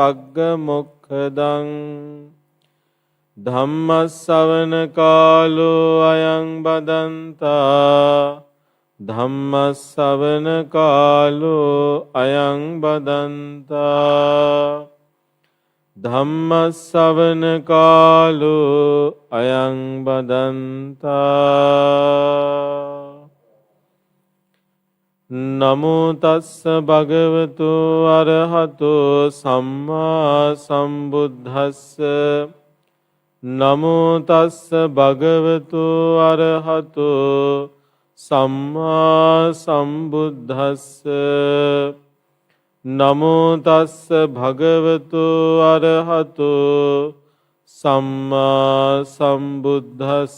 සග්ග මොක්ඛදං ධම්මස්සවන කාලෝ අයං බදන්තා ධම්මස්සවන කාලෝ අයං බදන්තා ධම්මස්සවන කාලෝ අයං බදන්තා නමෝ තස්ස භගවතු අරහතෝ සම්මා සම්බුද්දස්ස නමෝ තස්ස භගවතු අරහතෝ සම්මා සම්බුද්දස්ස නමෝ තස්ස භගවතු අරහතෝ සම්මා සම්බුද්දස්ස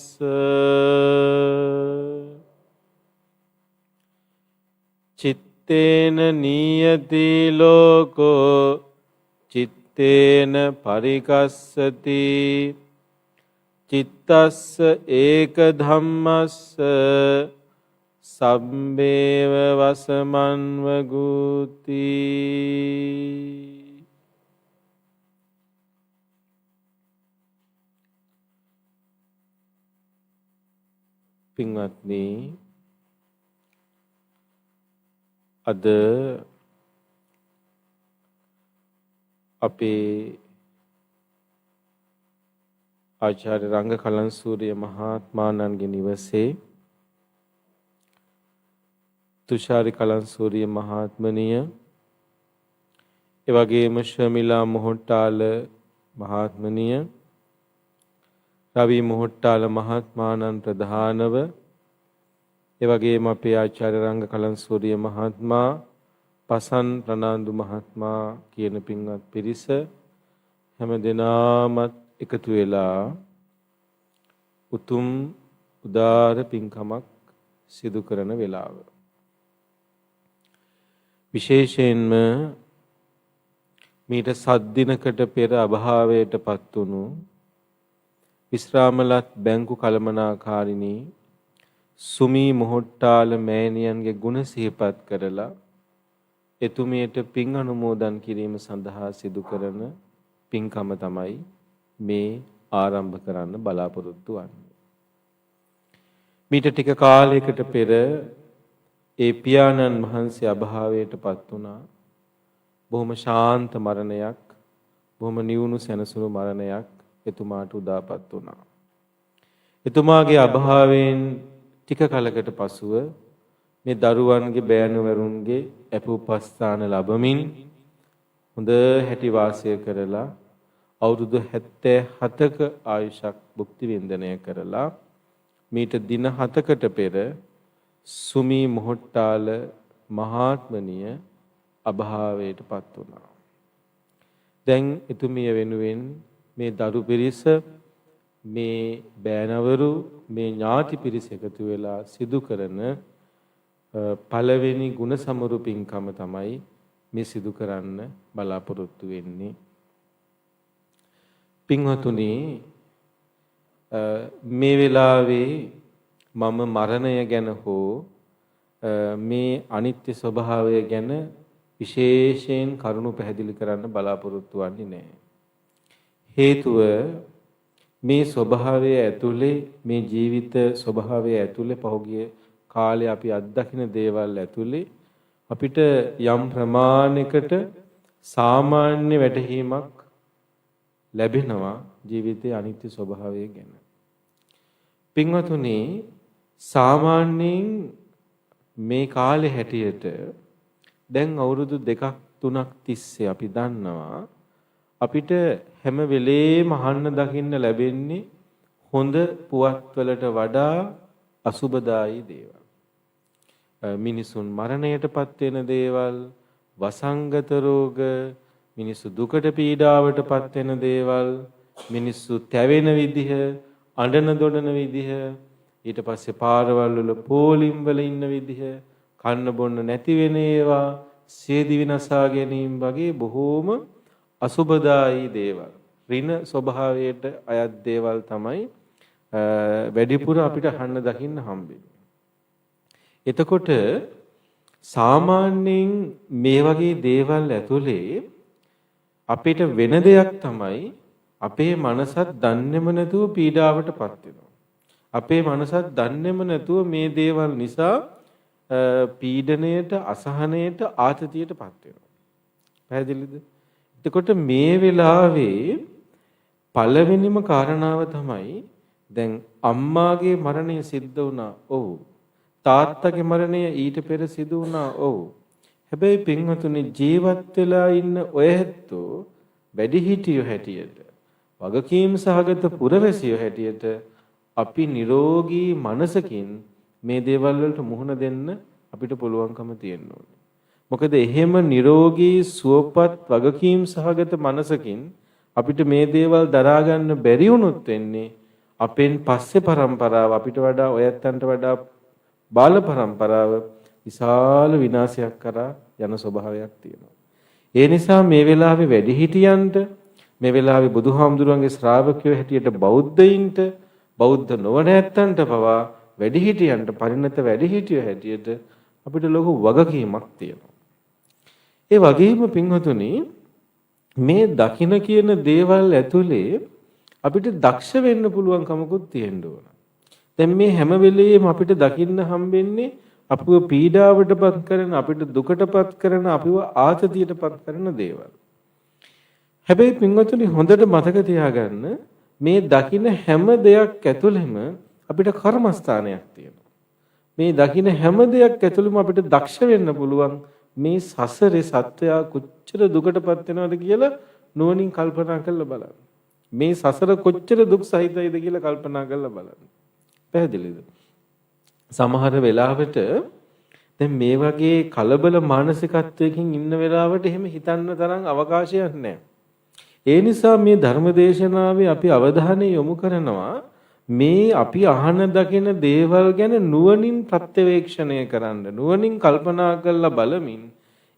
චිත්තේන නීයති ලෝකෝ චිත්තේන පරිකස්සති චිත්තස්ස ඒක ධම්මස්ස සම්බේව වසමන්ව ගුති. පින්වත්නි, අද අපේ ආචාර්ය රංග කලන්සූරිය මහත්මාණන්ගේ නිවසේ තුෂාරි කලන්සූරිය මහත්මනිය, එවැගේම ශර්මිලා මොහොට්ටාල මහත්මනිය, රවි මොහොට්ටාල මහත්මාණන් ප්‍රධානව, එවැගේම අපේ ආචාර්ය රංග කලන්සූරිය මහත්මයා, පසන් ප්‍රනාන්දු මහත්මයා කියන පින්වත් පිරිස හැම දෙනාමත් එකතු වෙලා උතුම් උදාර පින්කමක් සිදු කරන වෙලාව. විශේෂයෙන්ම මීට 7 දිනකට පෙර අභාවයටපත් වුණු විශ්‍රාමලත් බැංකු කළමනාකාරිණී සුමී මොහොට්ටාල මෑණියන්ගේ ගුණ සිහිපත් කරලා එතුමියට පින් අනුමෝදන් කිරීම සඳහා සිදු කරන පින්කම තමයි මේ ආරම්භ කරන්න බලාපොරොත්තු වෙන්නේ. මීට ටික කාලයකට පෙර ඒ පියාණන් වහන්සේ අභාවයටපත් වුණා. බොහොම ශාන්ත මරණයක්, බොහොම නිවුණු සැනසුණු මරණයක් එතුමාට උදාපත් වුණා. එතුමාගේ අභාවයෙන් ටික කලකට පසුව මේ දරුවන්ගේ බෑණවරුන්ගේ අපෝපස්ථාන ලැබමින් හොඳ හැටි වාසය කරලා අවුරුදු 77ක ආයුෂක් භුක්ති විඳිනය කරලා මීට දින 7කට පෙර සුමී මොහොට්ටාල මහත්මනිය අභාවයටපත් වුණා. දැන් එතුමිය වෙනුවෙන් මේ දරු පිරිස, මේ බෑණවරු, මේ ඥාති පිරිස එකතු වෙලා සිදු කරන පළවෙනි ගුණ සමරු පින්කම තමයි මේ සිදු කරන්න බලාපොරොත්තු වෙන්නේ. පින්වතුනි, මේ වෙලාවේ මම මරණය ගැන හෝ මේ අනිත්‍ය ස්වභාවය ගැන විශේෂයෙන් කරුණු පැහැදිලි කරන්න බලාපොරොත්තු වෙන්නේ නැහැ. හේතුව මේ ස්වභාවය ඇතුලේ, මේ ජීවිත ස්වභාවය ඇතුලේ පහුගිය කාලේ අපි අත්දකින දේවල් ඇතුලේ අපිට යම් ප්‍රමාණයකට සාමාන්‍ය වැටහීමක් ලැබෙනවා ජීවිතයේ අනිත්‍ය ස්වභාවය ගැන. පින්වතුනි, සාමාන්‍යයෙන් මේ කාලේ හැටියට දැන් අවුරුදු 2-3ක් තිස්සේ අපි දන්නවා අපිට හැම වෙලේම අහන්න දකින්න ලැබෙන්නේ හොඳ පුවත්වලට වඩා අසුබදායී දේවල්. මිනිසුන් මරණයටපත් වෙන දේවල්, වසංගත රෝග, මිනිස්සු දුකට පීඩාවටපත් වෙන දේවල්, මිනිස්සු තැවෙන විදිහ, අඬන දොඩන විදිහ, ඊට පස්සේ පාරවල් වල පෝලිම් වල ඉන්න විදිහ, කන්න බොන්න නැති වෙන ඒවා, සියදි විනාසා ගැනීම වගේ බොහෝම අසුබදායී දේවල්, ඍණ ස්වභාවයට අයත් දේවල් තමයි වැඩිපුර අපිට අහන්න දකින්න හම්බෙන්නේ. එතකොට සාමාන්‍යයෙන් මේ වගේ දේවල් ඇතුලේ අපිට වෙන දෙයක් තමයි අපේ මනසත් දන්නේම නැතුව පීඩාවටපත් වෙනවා. අපේ මනසත් දන්නේම නැතුව මේ දේවල් නිසා පීඩණයට, අසහනයට, ආතතියටපත් වෙනවා. පැහැදිලිද? එතකොට මේ වෙලාවේ පළවෙනිම කාරණාව තමයි දැන් අම්මාගේ මරණය සිද්ධ වුණා. ඔව්. තාත්තගේ මරණය ඊට පෙර සිදු වුණා. ඔව්. හැබැයි පින්වතුනි ජීවත් වෙලා ඉන්න ඔය හැත්තෝ වැඩිහිටියෝ හැටියට වගකීම් සහගත පුරවැසියෝ හැටියට අපි නිරෝගී මනසකින් මේ දේවල් වලට මුහුණ දෙන්න අපිට පුළුවන්කම තියෙන්න ඕනේ. මොකද එහෙම නිරෝගී සුවපත් වගකීම් සහගත මනසකින් අපිට මේ දේවල් දරා ගන්න බැරි වුණොත් වෙන්නේ අපෙන් පස්සේ પરම්පරාව අපිට වඩා ඔයත්තන්ට වඩා බාල પરම්පරාව විශාල විනාශයක් කරා යන ස්වභාවයක් තියෙනවා. ඒ නිසා මේ වෙලාවේ වැඩිහිටියන්ට මේ වෙලාවේ බුදුහාමුදුරන්ගේ ශ්‍රාවකයෝ හැටියට බෞද්ධයින්ට බෞද්ධ නොවන ඇත්තන්ට පවා වැඩිහිටියන්ට පරිණත වැඩිහිටියෝ හැටියට අපිට ලොකු වගකීමක් තියෙනවා. ඒ වගේම පින්වතුනි මේ දකින්න කියන දේවල් ඇතුලේ අපිට දක්ෂ වෙන්න පුළුවන් කමකුත් තියෙන්න ඕන. දැන් මේ හැම වෙලෙම අපිට දකින්න හම්බෙන්නේ අපිව පීඩාවටපත් කරන, අපිට දුකටපත් කරන, අපිව ආතතියටපත් කරන දේවල්. හැබැයි පින්වතුනි හොඳට මතක තියාගන්න මේ දකින්න හැම දෙයක් ඇතුළෙම අපිට කර්මස්ථානයක් තියෙනවා. මේ දකින්න හැම දෙයක් ඇතුළෙම අපිට දක්ෂ වෙන්න පුළුවන් මේ සසරේ සත්‍යය කොච්චර දුකටපත් වෙනවද කියලා නුවණින් කල්පනා කරලා බලන්න. මේ සසර කොච්චර දුක් සහිතයිද කියලා කල්පනා කරලා බලන්න. පැහැදිලිද? සමහර වෙලාවට දැන් මේ වගේ කලබල මානසිකත්වයකින් ඉන්න වෙලාවට එහෙම හිතන්න තරම් අවකාශයක් නැහැ. ඒ නිසා මේ ධර්මදේශනාවේ අපි අවධානය යොමු කරනවා මේ අපි අහන දකින දේවල් ගැන නුවණින් ප්‍රත්‍යවේක්ෂණය කරන්න, නුවණින් කල්පනා කරලා බලමින්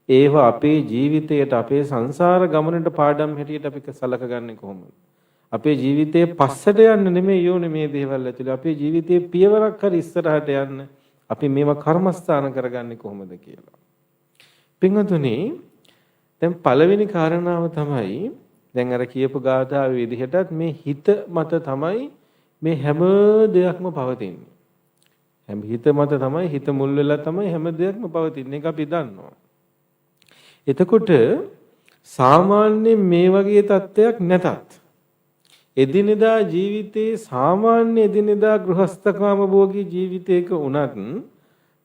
ඒව අපේ ජීවිතයට, අපේ සංසාර ගමනට පාඩම් හැටියට අපි සලකගන්නේ කොහොමද? අපේ ජීවිතයේ පස්සට යන්න නෙමෙයි යෝනේ මේ දේවල් ඇතුලේ. අපේ ජීවිතයේ පියවරක් හරි ඉස්සරහට යන්න අපි මේවා කර්මස්ථාන කරගන්නේ කොහොමද කියලා. පින්වතුනි, දැන් පළවෙනි කාරණාව තමයි දැන් අර කියපු ගාථාවේ විදිහටත් මේ හිත මත තමයි මේ හැම දෙයක්ම පවතින්නේ. හැම හිත මත තමයි, හිත මුල් වෙලා තමයි හැම දෙයක්ම පවතින්නේ. ඒක අපි දන්නවා. එතකොට සාමාන්‍ය මේ වගේ තත්ත්වයක් නැතත් එදිනෙදා ජීවිතයේ සාමාන්‍ය එදිනෙදා ගෘහස්ථකාම භෝගී ජීවිතයක වුණත්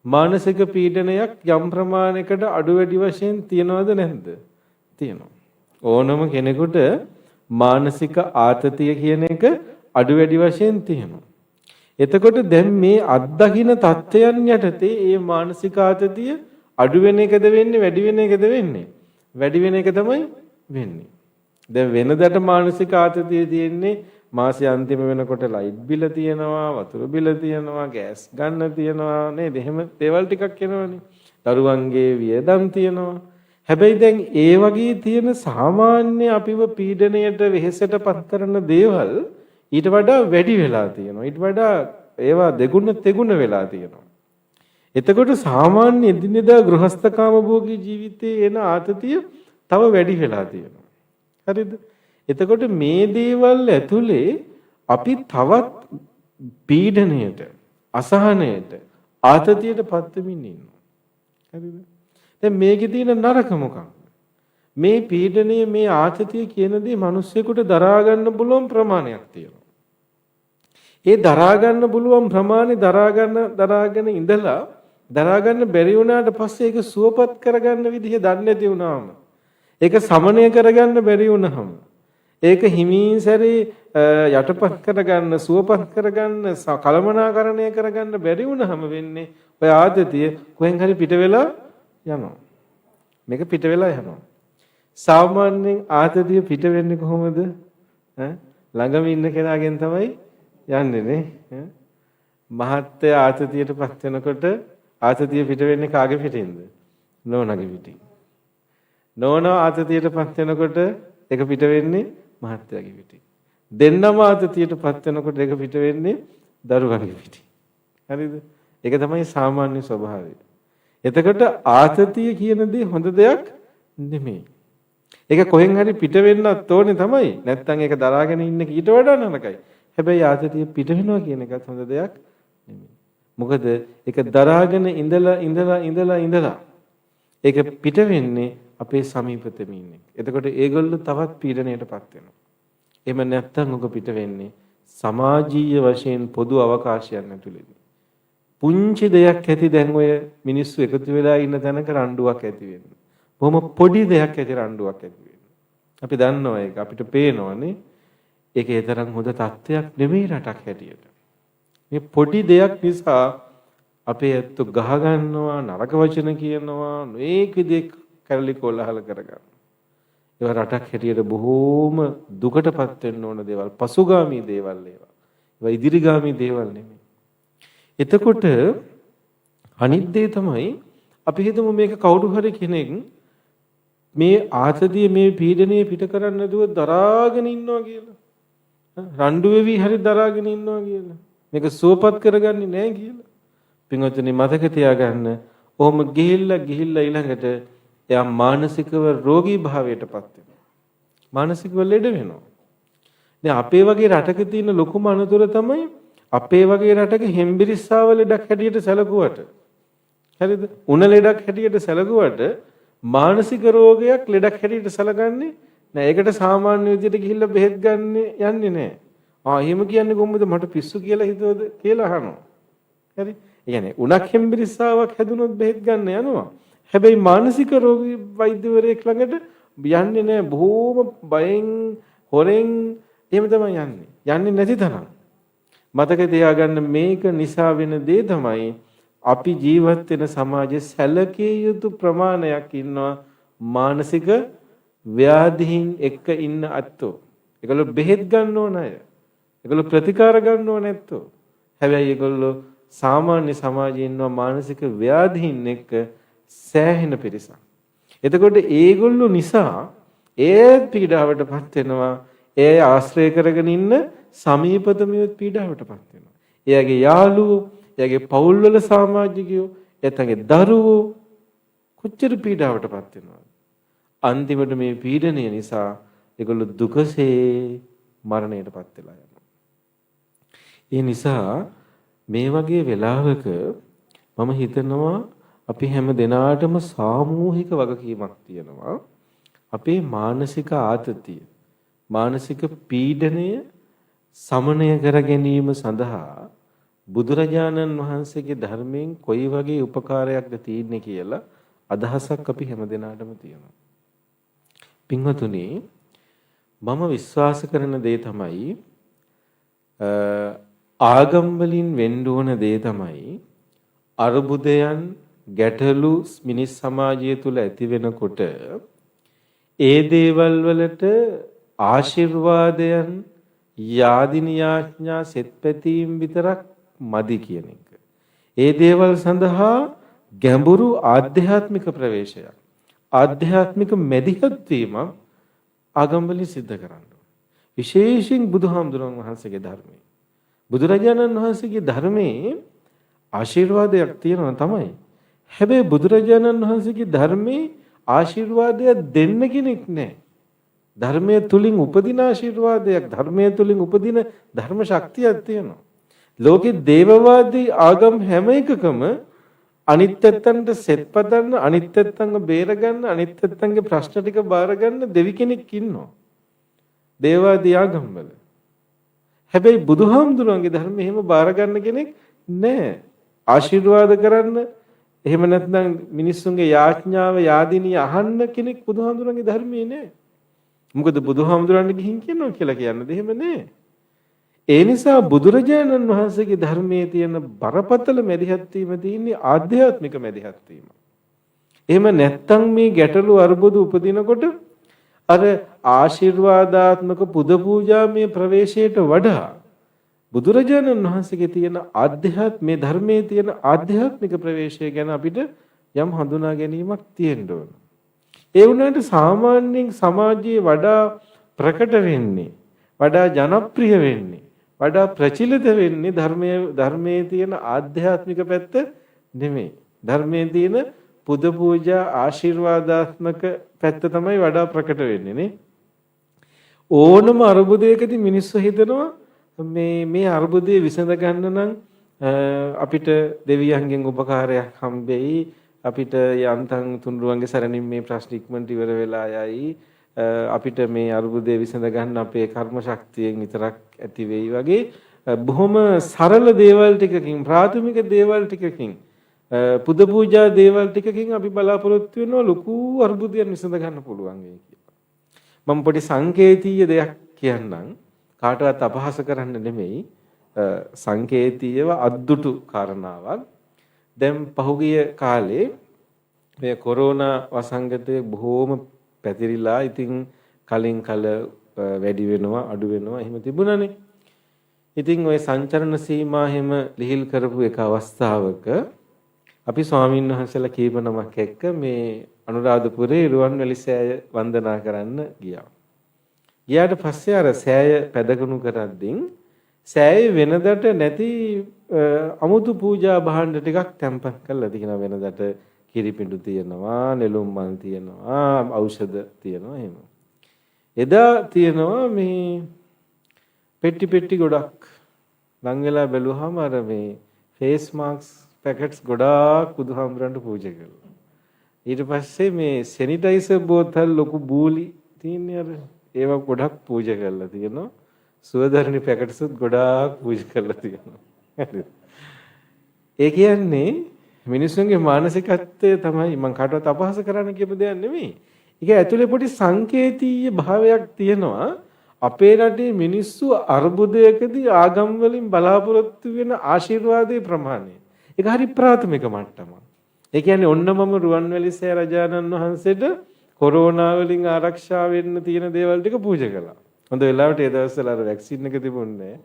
මානසික පීඩනයක් යම් ප්‍රමාණයකට අඩු වැඩි වශයෙන් තියනවද නැද්ද? තියෙනවා. ඕනම කෙනෙකුට මානසික ආතතිය කියන එක අඩු වැඩි වශයෙන් තියෙනවා. එතකොට දැන් මේ අත්දකින්න තත්ත්වයන් යටතේ මේ මානසික ආතතිය අඩු වෙන එකද වෙන්නේ, වැඩි වෙන එකද වෙන්නේ? වැඩි වෙන එක තමයි වෙන්නේ. දැන් වෙනදට මානසික ආතතිය තියෙන්නේ මාසෙ අන්තිම වෙනකොට ලයිට් බිල තියෙනවා, වතුර බිල තියෙනවා, ගෑස් ගන්න තියෙනවා නේද? එහෙම දේවල් ටිකක් එනවනේ. දරුවන්ගේ වියදම් තියෙනවා. හැබැයි දැන් ඒ වගේ තියෙන සාමාන්‍ය අපිව පීඩණයට වෙහෙසටපත් කරන දේවල් ඊට වඩා වැඩි වෙලා තියෙනවා. ඊට වඩා ඒවා දෙගුණ තෙගුණ වෙලා තියෙනවා. එතකොට සාමාන්‍ය එදිනෙදා ගෘහස්ථකාම භෝගී ජීවිතයේ එන ආතතිය තව වැඩි වෙලා තියෙනවා. හරිද? එතකොට මේ දේවල් ඇතුලේ අපි තවත් පීඩණයට, අසහනයට, ආතතියටපත් වෙමින් ඉන්නවා. හරිද? දැන් මේකේ තියෙන නරක මොකක්ද? මේ පීඩණය, මේ ආතතිය කියන දේ මිනිස්සුෙකුට දරා ගන්න පුළුවන් ප්‍රමාණයක් තියෙනවා. ඒ දරා ගන්න පුළුවන් ප්‍රමාණය දරාගෙන ඉඳලා දරා ගන්න බැරි වුණාට පස්සේ ඒක සුවපත් කරගන්න විදිහ දන්නේ නැති වුණාම, ඒක සමනය කරගන්න බැරි වුණාම, ඒක හිමින් සැරේ යටපත් කරගන්න, සුවපත් කරගන්න, කලමනාකරණය කරගන්න බැරි වුණාම වෙන්නේ ඔය ආතතිය කොහෙන් හරි පිට වෙලා යනවා. මේක පිට වෙලා යනවා. සාමාන්‍යයෙන් ආතතිය පිට වෙන්නේ කොහොමද? ළඟම ඉන්න කෙනාගෙන් තමයි යන්නේ නේ. මහත්ය ආතතියටපත් වෙනකොට ආතතිය පිට වෙන්නේ කාගේ පිටින්ද? නෝනාගේ පිටින්. නෝනා ආතතියටපත් වෙනකොට ඒක පිට වෙන්නේ මහත්යගේ පිටින්. දෙන්නම ආතතියටපත් වෙනකොට ඒක පිට වෙන්නේ දරුවන්ගේ පිටින්. හරිද? ඒක තමයි සාමාන්‍ය ස්වභාවය. එතකොට ආතතිය කියන දේ හොඳ දෙයක් නෙමෙයි. ඒක කොහෙන් හරි පිට වෙන්නත් ඕනේ තමයි. නැත්තම් ඒක දරාගෙන ඉන්න ඊට වඩා නරකයි. හැබැයි ආතතිය පිට වෙනවා කියන එකත් හොඳ දෙයක් නෙමෙයි. මොකද ඒක දරාගෙන ඉඳලා ඒක පිට වෙන්නේ අපේ සමීපතෙම ඉන්නේ. එතකොට ඒගොල්ලෝ තවත් පීඩණයටපත් වෙනවා. එහෙම නැත්තම් උග පිට වෙන්නේ සමාජීය වශයෙන් පොදු අවකාශයන් ඇතුළේදී. පුංචි දෙයක් ඇති දැන් ඔය මිනිස්සු එකතු වෙලා ඉන්න තැනක රණ්ඩුවක් ඇති වෙන්නේ. බොහොම පොඩි දෙයක් ඇති රණ්ඩුවක් ඇති වෙන්නේ. අපි දන්නවා ඒක අපිට පේනවනේ. ඒක ඒ තරම් හොඳ තත්ත්වයක් නෙමෙයි රටක් හැටියට. මේ පොඩි දෙයක් නිසා අපේ ඇත්ත ගහ ගන්නවා නරක වචන කියනවා මේක විදිහේ කැරලි කොල්ලහල කරගන්නවා. ඒවා රටක් හැටියට බොහෝම දුකටපත් වෙන්න ඕන දේවල්, පසුගාමී දේවල් ඒවා. ඒවා ඉදිරිගාමී දේවල් නෙමෙයි. එතකොට අනිත් දේ තමයි අපි හිතමු මේක කවුරු හරි කෙනෙක් මේ ආතතිය මේ පීඩනය පිට කරන්න නැතුව දරාගෙන ඉන්නවා කියලා. රණ්ඩු වෙවි හරි දරාගෙන ඉන්නවා කියලා. මේක සුවපත් කරගන්නේ නැහැ කියලා. පින්වත්නි මතක තියාගන්න. ඔහොම ගිහිල්ලා ඊළඟට එයා මානසිකව රෝගී භාවයටපත් වෙනවා. මානසිකව ලෙඩ වෙනවා. දැන් අපේ වගේ රටක තියෙන ලොකුම අනතුර තමයි අපේ වගේ රටක හෙම්බිරිස්සාව ලෙඩක් හැටියට සැලකුවට. හරිද? උණ ලෙඩක් හැටියට සැලකුවට මානසික රෝගයක් ලෙඩක් හැටියට සැලකන්නේ නෑ. ඒකට සාමාන්‍ය විදිහට ගිහිල්ලා බෙහෙත් ගන්න යන්නේ නෑ. එහෙම කියන්නේ කොහොමද මට පිස්සු කියලා හිතුවද කියලා අහනවා. හරි? ඒ කියන්නේ උණක් හෙම්බිරිස්සාවක් හැදුනොත් බෙහෙත් ගන්න යනවා. හැබැයි මානසික රෝගී වෛද්‍යවරයෙක් ළඟට යන්නේ නෑ. බොහෝම බයෙන් හොරෙන් එහෙම තමයි යන්නේ. යන්නේ නැති තරම්. මතක තියාගන්න මේක නිසා වෙන දේ තමයි අපි ජීවත් වෙන සමාජයේ සැලකිය යුතු ප්‍රමාණයක් ඉන්නවා මානසික ව්‍යාධීන් එක්ක ඉන්න අත්ෝ. ඒගොල්ලෝ බෙහෙත් ගන්න ඕන අය. ඒගොල්ලෝ ප්‍රතිකාර ගන්න ඕන නැත්තෝ. හැබැයි ඒගොල්ලෝ සාමාන්‍ය සමාජයේ ඉන්නවා මානසික ව්‍යාධීන් එක්ක සෑහෙන පිරිසක්. එතකොට ඒගොල්ලෝ නිසා ඒ පීඩාවටපත් වෙනවා. ඒ ආශ්‍රය කරගෙන ඉන්න සමීපතමියොත් පීඩාවටපත් වෙනවා. එයාගේ යාළුවෝ, එයාගේ පවුල්වල සමාජිකයෝ, එතනගේ දරුවෝ කොච්චර පීඩාවටපත් වෙනවද? අන්තිමට මේ පීඩනය නිසා ඒගොල්ලෝ දුකසේ මරණයටපත් වෙලා යනවා. ඒ නිසා මේ වගේ වෙලාවක මම හිතනවා අපි හැම දිනාටම සාමූහික වගකීමක් තියෙනවා. අපේ මානසික ආතතිය, මානසික පීඩනය සමනය කර ගැනීම සඳහා බුදුරජාණන් වහන්සේගේ ධර්මයෙන් කොයි වගේ උපකාරයක්ද තියෙන්නේ කියලා අදහසක් අපි හැමදෙනාටම තියෙනවා. පින්වතුනි, මම විශ්වාස කරන දේ තමයි ආගම් වලින් වෙන්න ඕන දේ තමයි අරුබුදයන් ගැටලු මිනිස් සමාජය තුල ඇති වෙනකොට ඒ දේවල් වලට ආශිර්වාදයන් යාදින යාඥා සෙත්පැතීම් විතරක් මදි කියන එක. ඒ දේවල් සඳහා ගැඹුරු ආධ්‍යාත්මික ප්‍රවේශයක්, ආධ්‍යාත්මික මැදිහත් වීම ආගම් වලින් සිද්ධ කරන්න ඕනේ. විශේෂයෙන් බුදුහාමුදුරන් වහන්සේගේ ධර්මයේ, බුදුරජාණන් වහන්සේගේ ධර්මයේ ආශිර්වාදයක් තියෙනවා තමයි. හැබැයි බුදුරජාණන් වහන්සේගේ ධර්මයේ ආශිර්වාදය දෙන්න කෙනෙක් නැහැ. ධර්මයේ තුලින් උපදින ආශිර්වාදයක්, ධර්මයේ තුලින් උපදින ධර්ම ශක්තියක් තියෙනවා. ලෝකේ දේවවාදී ආගම් හැම එකකම අනිත් පැත්තන්ට සෙත් පදන්න, අනිත් පැත්තන්ව බේරගන්න, අනිත් පැත්තන්ගේ ප්‍රශ්න ටික බාරගන්න දෙවි කෙනෙක් ඉන්නවා. දේවවාදී ආගම් වල. හැබැයි බුදුහාමුදුරන්ගේ ධර්මයේ එහෙම බාරගන්න කෙනෙක් නැහැ. ආශිර්වාද කරන්න, එහෙම නැත්නම් මිනිස්සුන්ගේ යාඥාව යාදිනිය අහන්න කෙනෙක් බුදුහාමුදුරන්ගේ ධර්මයේ නැහැ. මොකද බුදුහාමුදුරන්ට ගිහින් කියනවා කියලා කියන්නද එහෙම නෑ. ඒ නිසා බුදුරජාණන් වහන්සේගේ ධර්මයේ තියෙන බරපතල මැදිහත් වීම තියෙන්නේ ආධ්‍යාත්මික මැදිහත් වීම. එහෙම නැත්තම් මේ ගැටලු අරුබුදු උපදිනකොට අර ආශිර්වාදාත්මක පුද පූජාමය ප්‍රවේශයට වඩා බුදුරජාණන් වහන්සේගේ තියෙන ආධ්‍යාත්මේ ධර්මයේ තියෙන ආධ්‍යාත්මික ප්‍රවේශය ගැන අපිට යම් හඳුනා ගැනීමක් තියෙන්න ඕන. ඒ වුණාට සාමාන්‍යයෙන් සමාජයේ වඩා ප්‍රකට වෙන්නේ, වඩා ජනප්‍රිය වෙන්නේ, වඩා ප්‍රචලිත වෙන්නේ ධර්මයේ තියෙන ආධ්‍යාත්මික පැත්ත නෙමෙයි. ධර්මයේ තියෙන පුද පූජා ආශිර්වාදාත්මක පැත්ත තමයි වඩා ප්‍රකට වෙන්නේ නේ. ඕනම අරුබුදයකදී මිනිස්සු හිතනවා මේ අරුබුදේ විසඳ ගන්න නම් අපිට දෙවියන්ගෙන් උපකාරයක් හම්බෙයි. අපිට යන්තම් තුන්රුවන්ගේ සරණින් මේ ප්‍රශ්න ඉක්මනට ඉවර වෙලා යයි. අපිට මේ අරුබුදේ විසඳ ගන්න අපේ කර්ම ශක්තියෙන් විතරක් ඇති වෙයි වගේ බොහොම සරල දේවල් ටිකකින් ප්‍රාථමික දේවල් ටිකකින් පුද පූජා දේවල් ටිකකින් අපි බලාපොරොත්තු වෙනවා ලොකු අරුබුදයන් විසඳ ගන්න පුළුවන් වෙයි කියලා. මම පොඩි සංකේතීය දෙයක් කියන්නම්. කාටවත් අපහාස කරන්න නෙමෙයි. සංකේතීයව අද්දුටු කාරණාවක්. දැන් පහුගිය කාලේ මේ කොරෝනා වසංගතය බොහෝම පැතිරිලා ඉතින් කලින් කල වැඩි වෙනවා අඩු වෙනවා එහෙම තිබුණානේ. ඉතින් ওই සංචරණ සීමා හැම ලිහිල් කරපු එක අවස්ථාවක අපි ස්වාමීන් වහන්සේලා කීප නමක් එක්ක මේ අනුරාධපුරේ රුවන්වැලි සෑය වන්දනා කරන්න ගියා. ගියාට පස්සේ අර සෑය පැදගුණු කරද්දී සෑයේ වෙනදට නැති අමුතු පූජා භාණ්ඩ ටිකක් තැම්පත් කරලා තියෙනවා. වෙනදට කිරිපිඬු තියෙනවා, නෙළුම් මල් තියෙනවා, ඖෂධ තියෙනවා එහෙම. එදා තියෙනවා මේ පෙට්ටි ගොඩක්. ලං වෙලා බැලුවාම අර මේ ෆේස් මාස්ක් පැකට්ස් ගොඩාක් බුදුහාමුදුරන්ට පූජා කළා. ඊට පස්සේ මේ සැනිටයිසර් බෝතල් ලොකු බූලි තියෙන්නේ අර ඒවා ගොඩක් පූජා කරලා තියෙනවා. සුවදර්ණි පැකට්ස්ුත් ගොඩාක් පූජා කරලා තියෙනවා. හරිද? ඒ කියන්නේ මිනිස්සුන්ගේ මානසිකත්වය තමයි මම කාටවත් අපහාස කරන්න කියපු දෙයක් නෙමෙයි. ඒක ඇතුලේ පොඩි සංකේතීය භාවයක් තියෙනවා. අපේ රටේ මිනිස්සු අර්බුදයකදී ආගම් වලින් බලාපොරොත්තු වෙන ආශිර්වාදයේ ප්‍රමාණය. ඒක හරි ප්‍රාථමික මට්ටමක්. ඒ කියන්නේ ඔන්න මම රුවන්වැලි සෑ රජාණන් වහන්සේට කොරෝනා වලින් ආරක්ෂා වෙන්න තියෙන දේවල් ටික පූජා කළා. හොඳ වෙලාවට ඒ දවස්වල අර වැක්සින් එක තිබුණේ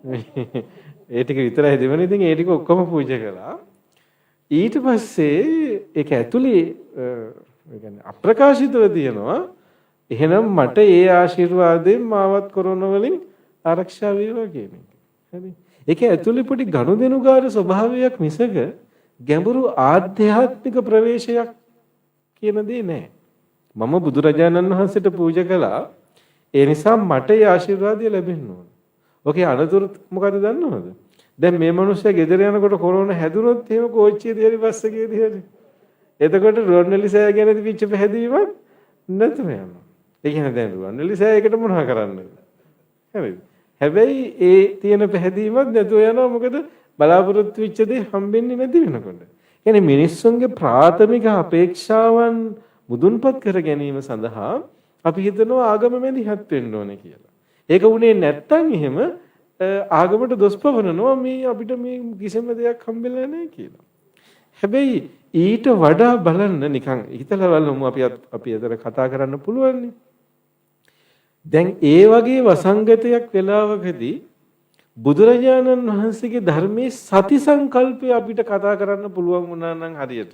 නැහැ. ඒ ටික විතරයි දෙවනේ. ඉතින් ඒ ටික ඔක්කොම පූජා කළා. ඊට පස්සේ ඒක ඇතුලේ ඒ කියන්නේ අප්‍රකාශිතව තියෙනවා. එහෙනම් මට ඒ ආශිර්වාදයෙන් මාවත් කොරෝනා වලින් ආරක්ෂා වේවා කියන එක. හරි. ඒක ඇතුලේ පොඩි ගනුදෙනුකාර ස්වභාවයක් මිසක ගැඹුරු ආධ්‍යාත්මික ප්‍රවේශයක් කියන දේ නෑ. මම බුදුරජාණන් වහන්සේට පූජා කළා. ඒ නිසා මට ඒ ආශිර්වාදය ලැබෙන්න ඕන. ඔකේ අනතුරු මොකද දන්නවද? දැන් මේ මිනිස්සයා ගෙදර යනකොට කොරෝනා හැදුනොත් එහෙම කෝච්චියේදී හරි බස් එකේදී හරි. එතකොට රුවන්වැලි සෑය ගැන තිබිච්ච පැහැදීමක් නැතුව යනවා. ඒ කියන්නේ දැන් රුවන්වැලි සෑයකට මොනවා කරන්නද? හරිද? හැබැයි ඒ තියෙන පැහැදීමක් නැතුව යනවා. මොකද බලාපොරොත්තු වෙච්ච දේ හම්බෙන්නේ නැති වෙනකොට. කියන්නේ මිනිස්සුන්ගේ ප්‍රාථමික අපේක්ෂාවන් මුදුන්පත් කර ගැනීම සඳහා අපි හිතනවා ආගම මැදිහත් වෙන්න ඕනේ කියලා. ඒක උනේ නැත්තම් එහෙම ආගමට දොස් පවරනවා මේ අපිට මේ කිසිම දෙයක් හම්බෙලා නැහැ කියලා. හැබැයි ඊට වඩා බලන්න නිකන් හිතලා බලමු අපි අතර කතා කරන්න පුළුවන්. දැන් ඒ වගේ වසංගතයක් වෙලාවකදී බුදුරජාණන් වහන්සේගේ ධර්මයේ සති සංකල්පය අපිට කතා කරන්න පුළුවන් වුණා නම් හරියට.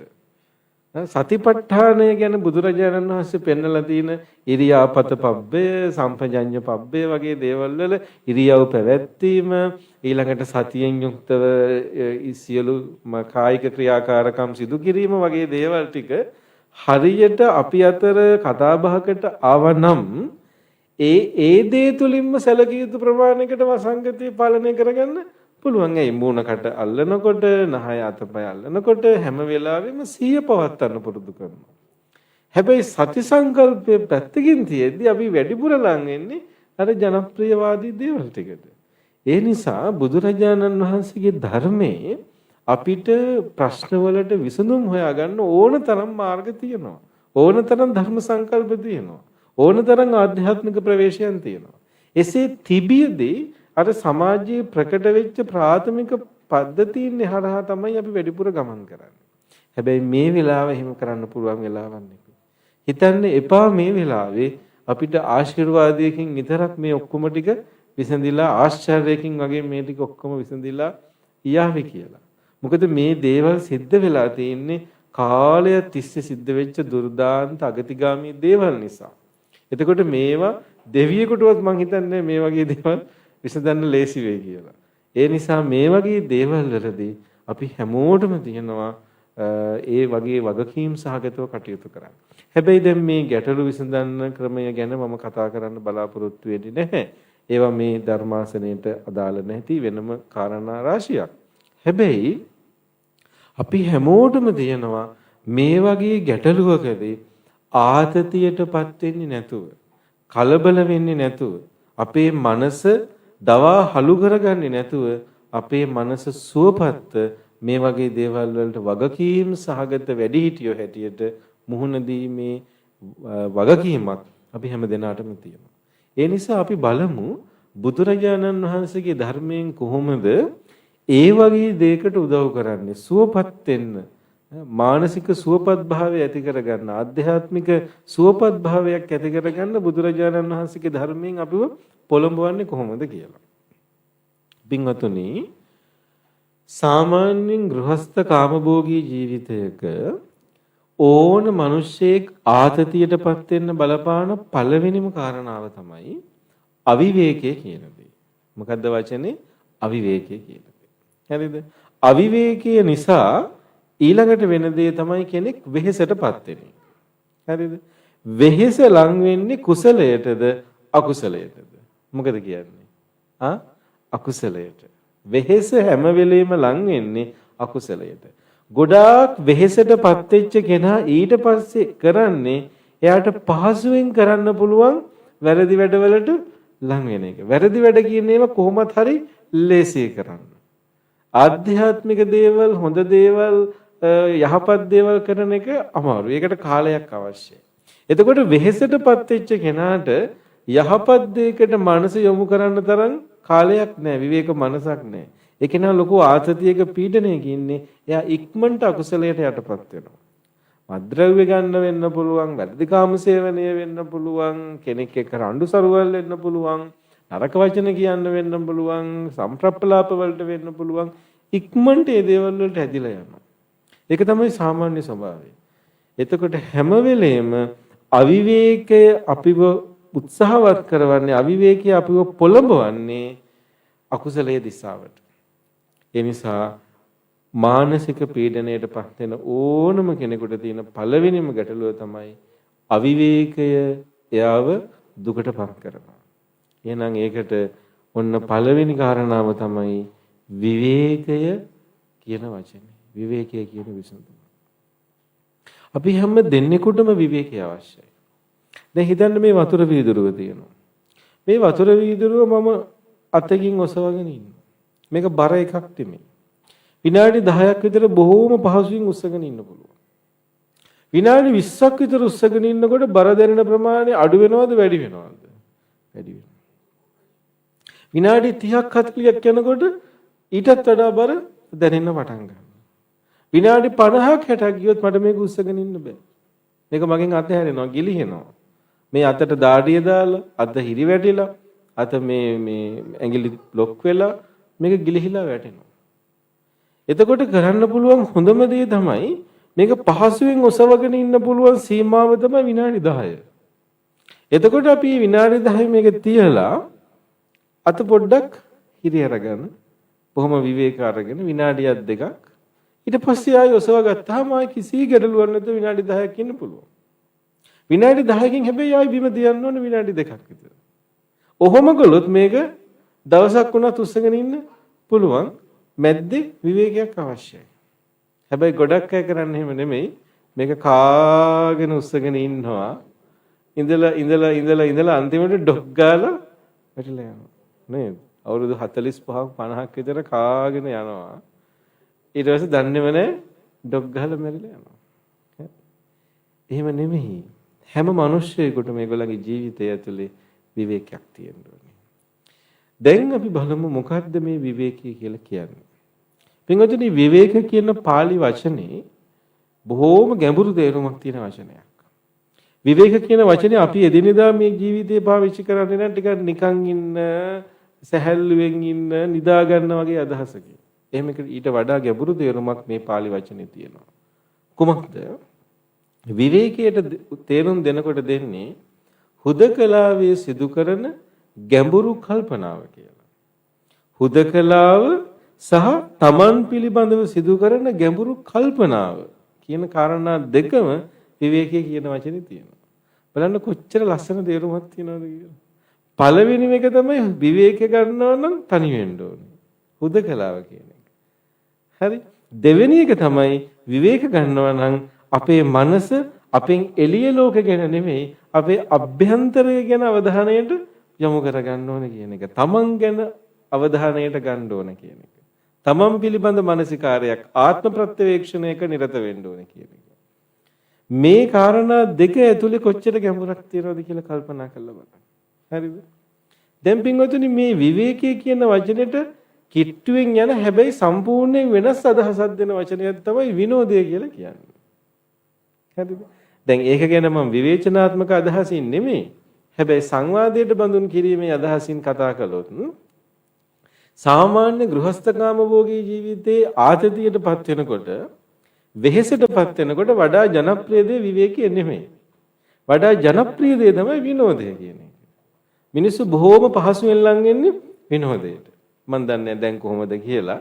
සතිපට්ඨානය ගැන බුදුරජාණන් වහන්සේ පෙන්නලා තියෙන ඉරියාපත පබ්බය, සම්පජඤ්ඤ පබ්බය වගේ දේවල් වල ඉරියව් පැවැත්වීම, ඊළඟට සතියෙන් යුක්තව සියලු කායික ක්‍රියාකාරකම් සිදු කිරීම වගේ දේවල් ටික හරියට අපි අතර කතා බහකට ආවනම් ඒ දේ තුලින්ම සැලකිය යුතු ප්‍රමාණයකට වසංගතය පාලනය කරගන්න පුළුවන්. ඒ මූණකට අල්ලනකොට, නහය අතපය අල්ලනකොට හැම වෙලාවෙම සිහිය පවත්වන්න පුරුදු කරනවා. හැබැයි සති සංකල්පයේ පැත්තකින් තියෙද්දි අපි වැඩිපුර ලං වෙන්නේ අර ජනප්‍රියවාදී දේවල් ටිකට. ඒ නිසා බුදුරජාණන් වහන්සේගේ ධර්මයේ අපිට ප්‍රශ්නවලට විසඳුම් හොයාගන්න ඕන තරම් මාර්ග තියෙනවා. ඕන තරම් ධර්ම සංකල්ප තියෙනවා. ඕන තරම් ආධ්‍යාත්මික ප්‍රවේශයන් තියෙනවා. එසේ තිබියදී අර සමාජයේ ප්‍රකට වෙච්ච ප්‍රාථමික පද්ධතීන් හරහා තමයි අපි වැඩිපුර ගමන් කරන්නේ. හැබැයි මේ වෙලාව එහෙම කරන්න පුළුවන් වෙලාවක් නෙවෙයි. හිතන්න එපා මේ වෙලාවේ අපිට ආශිර්වාදයකින් විතරක් මේ ඔක්කොම ටික විසඳිලා ආශ්චර්යයකින් වගේ මේ ටික ඔක්කොම විසඳිලා යාවි කියලා. මොකද මේ දේවල් සිද්ධ වෙලා තියෙන්නේ කාලය තිස්සේ සිද්ධ වෙච්ච දුර්දාන්ත අගතිගාමී දේවල් නිසා. එතකොට මේවා දෙවියෙකුටවත් මං හිතන්නේ මේ වගේ දේවල් විසඳන්න ලේසි වෙයි කියලා. ඒ නිසා මේ වගේ දේවල් වලදී අපි හැමෝටම තියෙනවා ඒ වගේ වගකීම් සහගතව කටයුතු කරන්න. හැබැයි දැන් මේ ගැටලු විසඳන්න ක්‍රමය ගැන මම කතා කරන්න බලාපොරොත්තු වෙන්නේ නැහැ. ඒවා මේ ධර්මාසනයට අදාළ නැති වෙනම කාරණා රාශියක්. හැබැයි අපි හැමෝටම තියෙනවා මේ වගේ ගැටලුවකදී ආතතියටපත් වෙන්නේ නැතුව, කලබල වෙන්නේ නැතුව, අපේ මනස දවා හලු කරගන්නේ නැතුව, අපේ මනස සුවපත්ත මේ වගේ දේවල් වලට වගකීම් සහගත වැඩිහිටියෝ හැටියට මුහුණ දීමේ වගකීමක් අපි හැම දිනාටම තියෙනවා. ඒ නිසා අපි බලමු බුදුරජාණන් වහන්සේගේ ධර්මයෙන් කොහොමද ඒ වගේ දෙයකට උදව් කරන්නේ, සුවපත් වෙන්න, මානසික සුවපත් භාවය ඇති කරගන්න, ආධ්‍යාත්මික සුවපත් භාවයක් ඇති කරගන්න බුදුරජාණන් වහන්සේගේ ධර්මයෙන් අපිව පොළඹවන්නේ කොහොමද කියලා. පින්වතුනි, සාමාන්‍යයෙන් ගෘහස්ත කාමභෝගී ජීවිතයක ඕන මිනිසෙක් ආතතියටපත් වෙන්න බලපාන පළවෙනිම කාරණාව තමයි අවිවේකයේ කියන දේ. මොකද්ද වචනේ? අවිවේකයේ කියන දේ. හරිද? අවිවේකයේ නිසා ඊළඟට වෙන දේ තමයි කෙනෙක් වෙහෙසටපත් වෙන්නේ. හරිද? වෙහෙස ලං වෙන්නේ කුසලයටද අකුසලයටද? මොකද කියන්නේ? අකුසලයට. වෙහෙස හැම වෙලෙම ලං වෙන්නේ අකුසලයට. ගොඩාක් වෙහෙසටපත් වෙච්ච කෙනා ඊට පස්සේ කරන්නේ එයාට පහසුවෙන් කරන්න පුළුවන් වැරදි වැඩවලට ලං වෙන එක. වැරදි වැඩ කියන ඒවා කොහොමත් හරි ලේසියෙන් කරන්න. ආධ්‍යාත්මික දේවල්, හොඳ දේවල්, යහපත් දේවල් කරන එක අමාරුයි. ඒකට කාලයක් අවශ්‍යයි. එතකොට වෙහෙසටපත් වෙච්ච කෙනාට යහපත් දෙයකට මනස යොමු කරන්න තරම් කාලයක් නැහැ, විවේක මනසක් නැහැ. ඒ කෙනා ලොකු ආතතියක පීඩනයක ඉන්නේ. එයා ඉක්මනට අකුසලයට යටපත් වෙනවා. මද්ද්‍රව්‍ය ගන්න වෙන්න පුළුවන්, වැරදි කාම සේවනය වෙන්න පුළුවන්, කෙනෙක් එක්ක රණ්ඩු සරුවල් වෙන්න පුළුවන්, නරක වචන කියන්න වෙන්න පුළුවන්, සම්ප්‍රප්පලාප වලට වෙන්න පුළුවන්. ඉක්මනට මේ දේවල් වලට ඇදිලා යනවා. ඒක තමයි සාමාන්‍ය ස්වභාවය. එතකොට හැම වෙලේම අවිවේකය අපිව උත්සාහවත් කරවන්නේ, අවිවේකී අපිව පොළඹවන්නේ අකුසලයේ දිශාවට. ඒ නිසා මානසික පීඩනයට පත් වෙන ඕනම කෙනෙකුට තියෙන පළවෙනිම ගැටලුව තමයි අවිවේකය එයාව දුකටපත් කරනවා. එහෙනම් ඒකට ඔන්න පළවෙනි කාරණාව තමයි විවේකය කියන වචනේ. විවේකය කියන විසඳුම. අපි හැම දෙන්නෙකුටම විවේකය අවශ්‍යයි. දැන් හිතන්න මේ වතුර වීදුරුව තියෙනවා. මේ වතුර වීදුරුව මම අතකින් ඔසවගෙන ඉන්නවා. මේක බර එකක් නෙමෙයි. විනාඩි 10ක් විතර බොහෝම පහසුවෙන් උස්සගෙන ඉන්න පුළුවන්. විනාඩි 20ක් විතර උස්සගෙන ඉන්නකොට බර දැනෙන ප්‍රමාණය අඩු වෙනවද වැඩි වෙනවද? වැඩි වෙනවා. විනාඩි 30ක් 40ක් යනකොට ඊටත් වඩා බර දැනෙන්න පටන් ගන්නවා. විනාඩි 50ක් 60ක් ගියොත් මට මේක උස්සගෙන ඉන්න බෑ. මේක මගෙන් අතහැරෙනවා, ගිලිහෙනවා. මේ අතට දාඩිය දාලා, අත හිරි වැටිලා, අත මේ ඇඟිලි ලොක් වෙලා මේක ගිලිහිලා වැටෙනවා. එතකොට කරන්න පුළුවන් හොඳම දේ තමයි මේක පහසුවෙන් ඔසවගෙන ඉන්න පුළුවන් සීමාව තමයි විනාඩි 10. එතකොට අපි විනාඩි 10 මේක තියලා අත පොඩ්ඩක් හිරි අරගෙන බොහොම විවේක අරගෙන විනාඩියක් දෙකක් ඊට පස්සේ ආයෙ ඔසව ගත්තාම ආයෙ කිසි ගැටලුවක් නැතුව විනාඩි 10ක් ඉන්න පුළුවන්. විනාඩි 10කින් හැබැයි ආයෙ බිම තියන්න ඕනේ විනාඩි 2ක් විතර. ඔහොම කළොත් මේක දවසක් වුණත් උස්සගෙන ඉන්න පුළුවන්. මැද්දේ විවේකයක් අවශ්‍යයි. හැබැයි ගොඩක් අය කරන්නේ එහෙම නෙමෙයි. මේක කාගෙන උස්සගෙන ඉන්නවා. ඉඳලා අන්තිමට ඩොක් ගාලා වැටිලා යනවා. නේද? අවුරුදු 45ක් 50ක් විතර කාගෙන යනවා. ඊට පස්සේ දන්නේම නැහැ ඩොක් ගහලා මැරිලා යනවා. එහෙම නෙමෙයි. හැම මිනිස්සෙකුටම මේගොල්ලන්ගේ ජීවිතය ඇතුලේ විවේකයක් තියෙන්න ඕනේ. දැන් අපි බලමු මොකක්ද මේ විවේකී කියලා කියන්නේ. පින්වතුනි, විවේක කියන pāli වචනේ බොහෝම ගැඹුරු තේරුමක් තියෙන වචනයක්. විවේක කියන වචනේ අපි එදිනෙදා මේ ජීවිතේ පාවිච්චි කරන්නේ නම් ටිකක් නිකන් ඉන්න, සැහැල්ලුවෙන් ඉන්න, නිදා ගන්න වගේ අදහසකින්. එහෙම ඊට වඩා ගැඹුරු තේරුමක් මේ pāli වචනේ තියෙනවා. කොහොමද? විවේකයට තේරුම් දෙනකොට දෙන්නේ හුදකලාවේ සිදු කරන ගැඹුරු කල්පනාව කියලා. හුදකලාව සහ තමන් පිළිබඳව සිදු කරන ගැඹුරු කල්පනාව කියන කාරණා දෙකම විවේකයේ කියන වචනේ තියෙනවා. බලන්න කොච්චර ලස්සන තේරුමක් තියෙනවද කියලා. පළවෙනිම එක තමයි විවේක ගන්නවා නම් තනි වෙන්න ඕනේ. හුදකලාව කියන එක. හරි. දෙවෙනි එක තමයි විවේක ගන්නවා නම් අපේ මනස අපෙන් එළිය ලෝක ගැන නෙමෙයි අපේ අභ්‍යන්තරය ගැන අවධානයට යොමු කර ගන්න ඕනේ කියන එක. තමන් ගැන අවධානයට ගන්න ඕනේ කියන එක. තමන් පිළිබඳ මානසිකාරයක් ආත්ම ප්‍රත්‍යවේක්ෂණයක නිරත වෙන්න ඕනේ කියන එක. මේ කාරණා දෙක ඇතුලේ කොච්චර ගැඹුරක් තියෙනවද කියලා කල්පනා කරලා බලන්න. හරිද? දැන් පින්වතුනි මේ විවේකයේ කියන වචනෙට කිට්ටුවෙන් යන හැබැයි සම්පූර්ණයෙන් වෙනස් අදහසක් දෙන වචනයක් තමයි විනෝදය කියලා කියන්නේ. හරිද? දැන් ඒක ගැන මම විවේචනාත්මක අදහසින් නෙමෙයි. හැබැයි සංවාදයට බඳුන් කිරීමේ අදහසින් කතා කළොත් සාමාන්‍ය ගෘහස්ථකාම භෝගී ජීවිතයේ ආතතියටපත් වෙනකොට වෙහෙසටපත් වෙනකොට වඩා ජනප්‍රිය දේ විවේකී නෙමෙයි. වඩා ජනප්‍රිය දේ තමයි විනෝදය කියන එක. මිනිස්සු බොහෝම පහසුවෙන් ලං වෙන්නේ විනෝදයට. මම දන්නේ දැන් කොහොමද කියලා.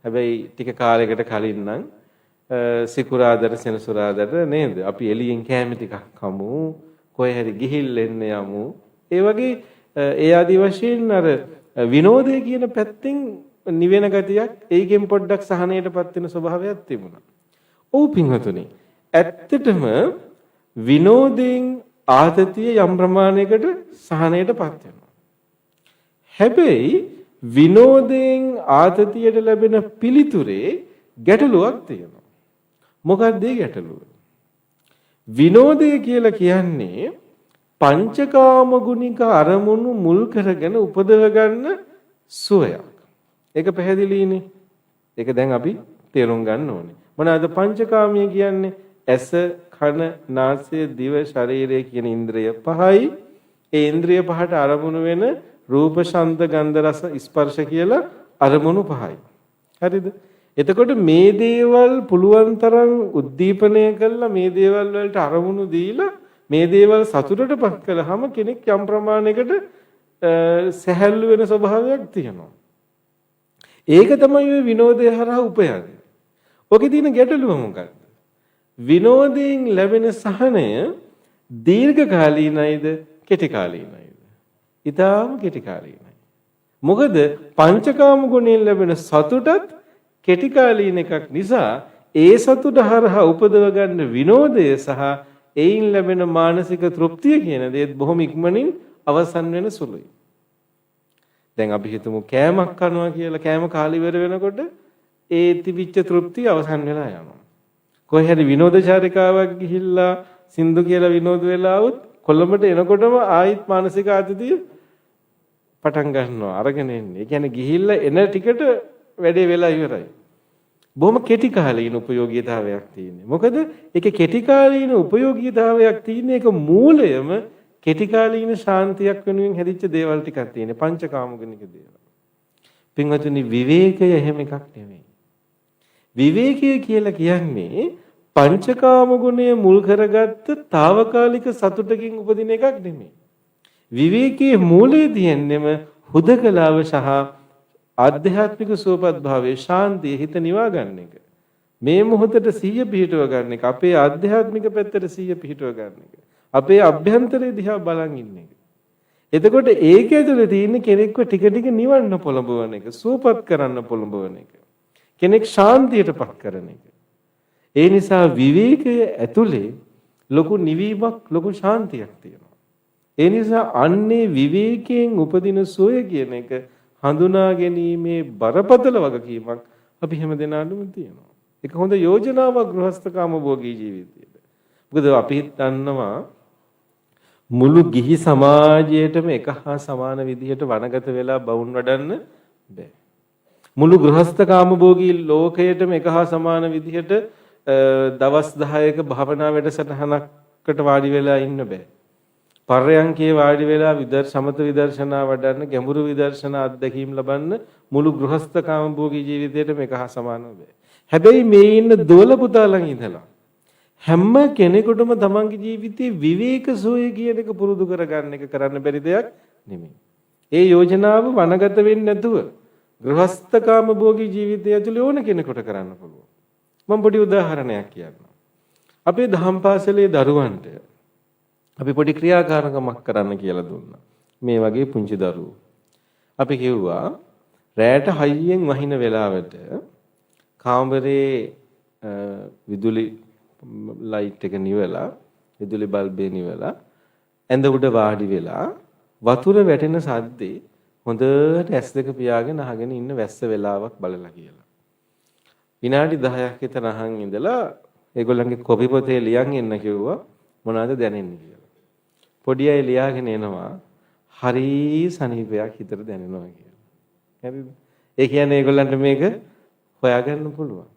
හැබැයි ටික කාලයකට කලින් නම් සිකුරාදට සෙනසුරාදට නේද? අපි එළියෙන් කෑමි ටිකක් කමු, කොහේ හරි ගිහිල්ලා එන්න යමු. ඒ වගේ ඒ ආදි වශයෙන් අර විනෝදය කියන පැත්තෙන් නිවෙන ගතියක් ඒකෙන් පොඩ්ඩක් සහනයටපත් වෙන ස්වභාවයක් තිබුණා. ඔව් පින්වතුනි. ඇත්තටම විනෝදයෙන් ආතතිය යම් ප්‍රමාණයකට සහනයටපත් වෙනවා. හැබැයි විනෝදයෙන් ආතතියට ලැබෙන පිළිතුරේ ගැටලුවක් තියෙනවා. මොකක්ද ඒ ගැටලුව? විනෝදය කියලා කියන්නේ පංචකාම ගුණික අරමුණු මුල් කරගෙන උපදව ගන්න සුවයක්. ඒක පැහැදිලිනේ. ඒක දැන් අපි තේරුම් ගන්න ඕනේ. මොනවාද පංචකාමය කියන්නේ? ඇස, කන, නාසය, දිව, ශරීරය කියන ඉන්ද්‍රිය පහයි. ඒ ඉන්ද්‍රිය පහට අරමුණු වෙන රූප, ශබ්ද, ගන්ධ, රස, ස්පර්ශ කියලා අරමුණු පහයි. හරිද? එතකොට මේ දේවල් පුළුවන් තරම් උද්දීපනය කළා මේ දේවල් වලට අරමුණු දීලා මේ දේවල් සතුටටපත් කළාම කෙනෙක් යම් ප්‍රමාණයකට සැහැල්ලු වෙන ස්වභාවයක් තියෙනවා. ඒක තමයි ඔය විනෝදය හරහා උපයන්නේ. ඔකේ තියෙන ගැටලුව මොකක්ද? විනෝදයෙන් ලැබෙන සහනය දීර්ඝකාලීනයිද කෙටි කාලීනයිද? ඊටාම කෙටි කාලීනයි. මොකද පංචකාම ගුණයෙන් ලැබෙන සතුටත් කෙටි කාලීන එකක් නිසා ඒ සතුට හරහා උපදව ගන්න විනෝදය සහ ඒයින් ලැබෙන මානසික තෘප්තිය කියන දේ බොහොම ඉක්මනින් අවසන් වෙන සුළුයි. දැන් අපි හිතමු කෑමක් කනවා කියලා කෑම කාලි ඉවර වෙනකොට ඒ තිබිච්ච තෘප්තිය අවසන් වෙලා යනවා. කොහේ හරි විනෝදචාරිකාවක් ගිහිල්ලා සින්දු කියලා විනෝද වෙලා આવුත් කොළඹට එනකොටම ආයිත් මානසික ආතතිය පටන් ගන්නවා අරගෙන එන්නේ. ඒ කියන්නේ ගිහිල්ලා එන ටිකට වැඩේ වෙලා ඉවරයි. බොහොම කෙටි කාලීන ප්‍රයෝගීතාවයක් තියෙන්නේ. මොකද ඒකේ කෙටි කාලීන ප්‍රයෝගීතාවයක් තියෙන එක මූලයම කෙටි කාලීන ශාන්තියක් වෙනුවෙන් හැදිච්ච දේවල් ටිකක් තියෙන්නේ. පංචකාමගුණික දේවල්. පින්වතුනි විවේකය එහෙම එකක් නෙමෙයි. විවේකය කියලා කියන්නේ පංචකාම ගුණය මුල් කරගත්ත తాවකාලික සතුටකින් උපදින එකක් නෙමෙයි. විවේකයේ මූලයේ තියෙන්නේම හුදකලාව සහ ආධ්‍යාත්මික සුවපත් භාවයේ ශාන්තිය හිත නිවා ගන්න එක. මේ මොහොතට සිහිය පිහිටව ගන්න එක. අපේ ආධ්‍යාත්මික පැත්තට සිහිය පිහිටව ගන්න එක. අපේ අභ්‍යන්තරය දිහා බලන් ඉන්න එක. එතකොට ඒක ඇතුලේ තියෙන කෙනෙක්ව ටික ටික නිවන්න පොළඹවන එක, සුවපත් කරන්න පොළඹවන එක. කෙනෙක් ශාන්තියටපත් කරන එක. ඒ නිසා විවේකය ඇතුලේ ලොකු නිවීමක්, ලොකු ශාන්තියක් තියෙනවා. ඒ නිසා අන්නේ විවේකයෙන් උපදින සෝය කියන එක හඳුනා ගැනීමේ බරපතල වගකීමක් අපි හැමදෙනාටම තියෙනවා. ඒක හොඳ යෝජනාවක් ගෘහස්ථකාම භෝගී ජීවිතයට. මොකද අපි දන්නවා මුළු ගිහි සමාජයේටම එක හා සමාන විදිහට වනගත වෙලා බවුන් වඩන්න බෑ. මුළු ගෘහස්ථකාම භෝගී ලෝකයේටම එක හා සමාන විදිහට දවස් 10ක භාවනා වැඩසටහනකට වාඩි වෙලා ඉන්න බෑ. පර්යංකේ වාඩි වෙලා සමත විදර්ශනා වඩන්න, ගැඹුරු විදර්ශනා අත්දැකීම් ලබන්න මුළු ගෘහස්ථකාම භෝගී ජීවිතේටම එක හා සමානව බෑ. හැබැයි මේ ඉන්න දොළ පුතාලන් ඉඳලා හැම කෙනෙකුටම තමන්ගේ ජීවිතේ විවේක සෝය කියන එක පුරුදු කරගන්න එක කරන්න බැරි දෙයක් නෙමෙයි. ඒ යෝජනාව වනගත වෙන්නේ නැතුව ගෘහස්ථකාම භෝගී ජීවිතය ඇතුළේ ඕන කෙනෙකුට කරන්න පුළුවන්. මම පොඩි උදාහරණයක් කියන්නම්. අපේ දහම් පාසලේ දරුවන්ට අපි පොඩි ක්‍රියාකාරකමක් කරන්න කියලා දුන්නා. මේ වගේ පුංචි දරුවෝ. අපි කිව්වා රැයට හයියෙන් වහින වෙලාවට කාමරේ විදුලි ලයිට් එක නිවලා විදුලි බල්බේ නිවලා ඇඳ උඩ වාඩි වෙලා වතුර වැටෙන සද්දේ හොඳට S2 පියාගෙන අහගෙන ඉන්න වැස්ස වෙලාවක් බලලා කියලා. විනාඩි 10ක් විතර අහන් ඉඳලා ඒගොල්ලන්ගේ කොපි පොතේ ලියන් එන්න කිව්වා මොනවද දැනෙන්නේ කියලා. පොඩි අය ලියාගෙන එනවා හරි සනීපයක් හිතට දැනෙනවා කියලා. හරිද? ඒ කියන්නේ ඒගොල්ලන්ට මේක හොයාගන්න පුළුවන්.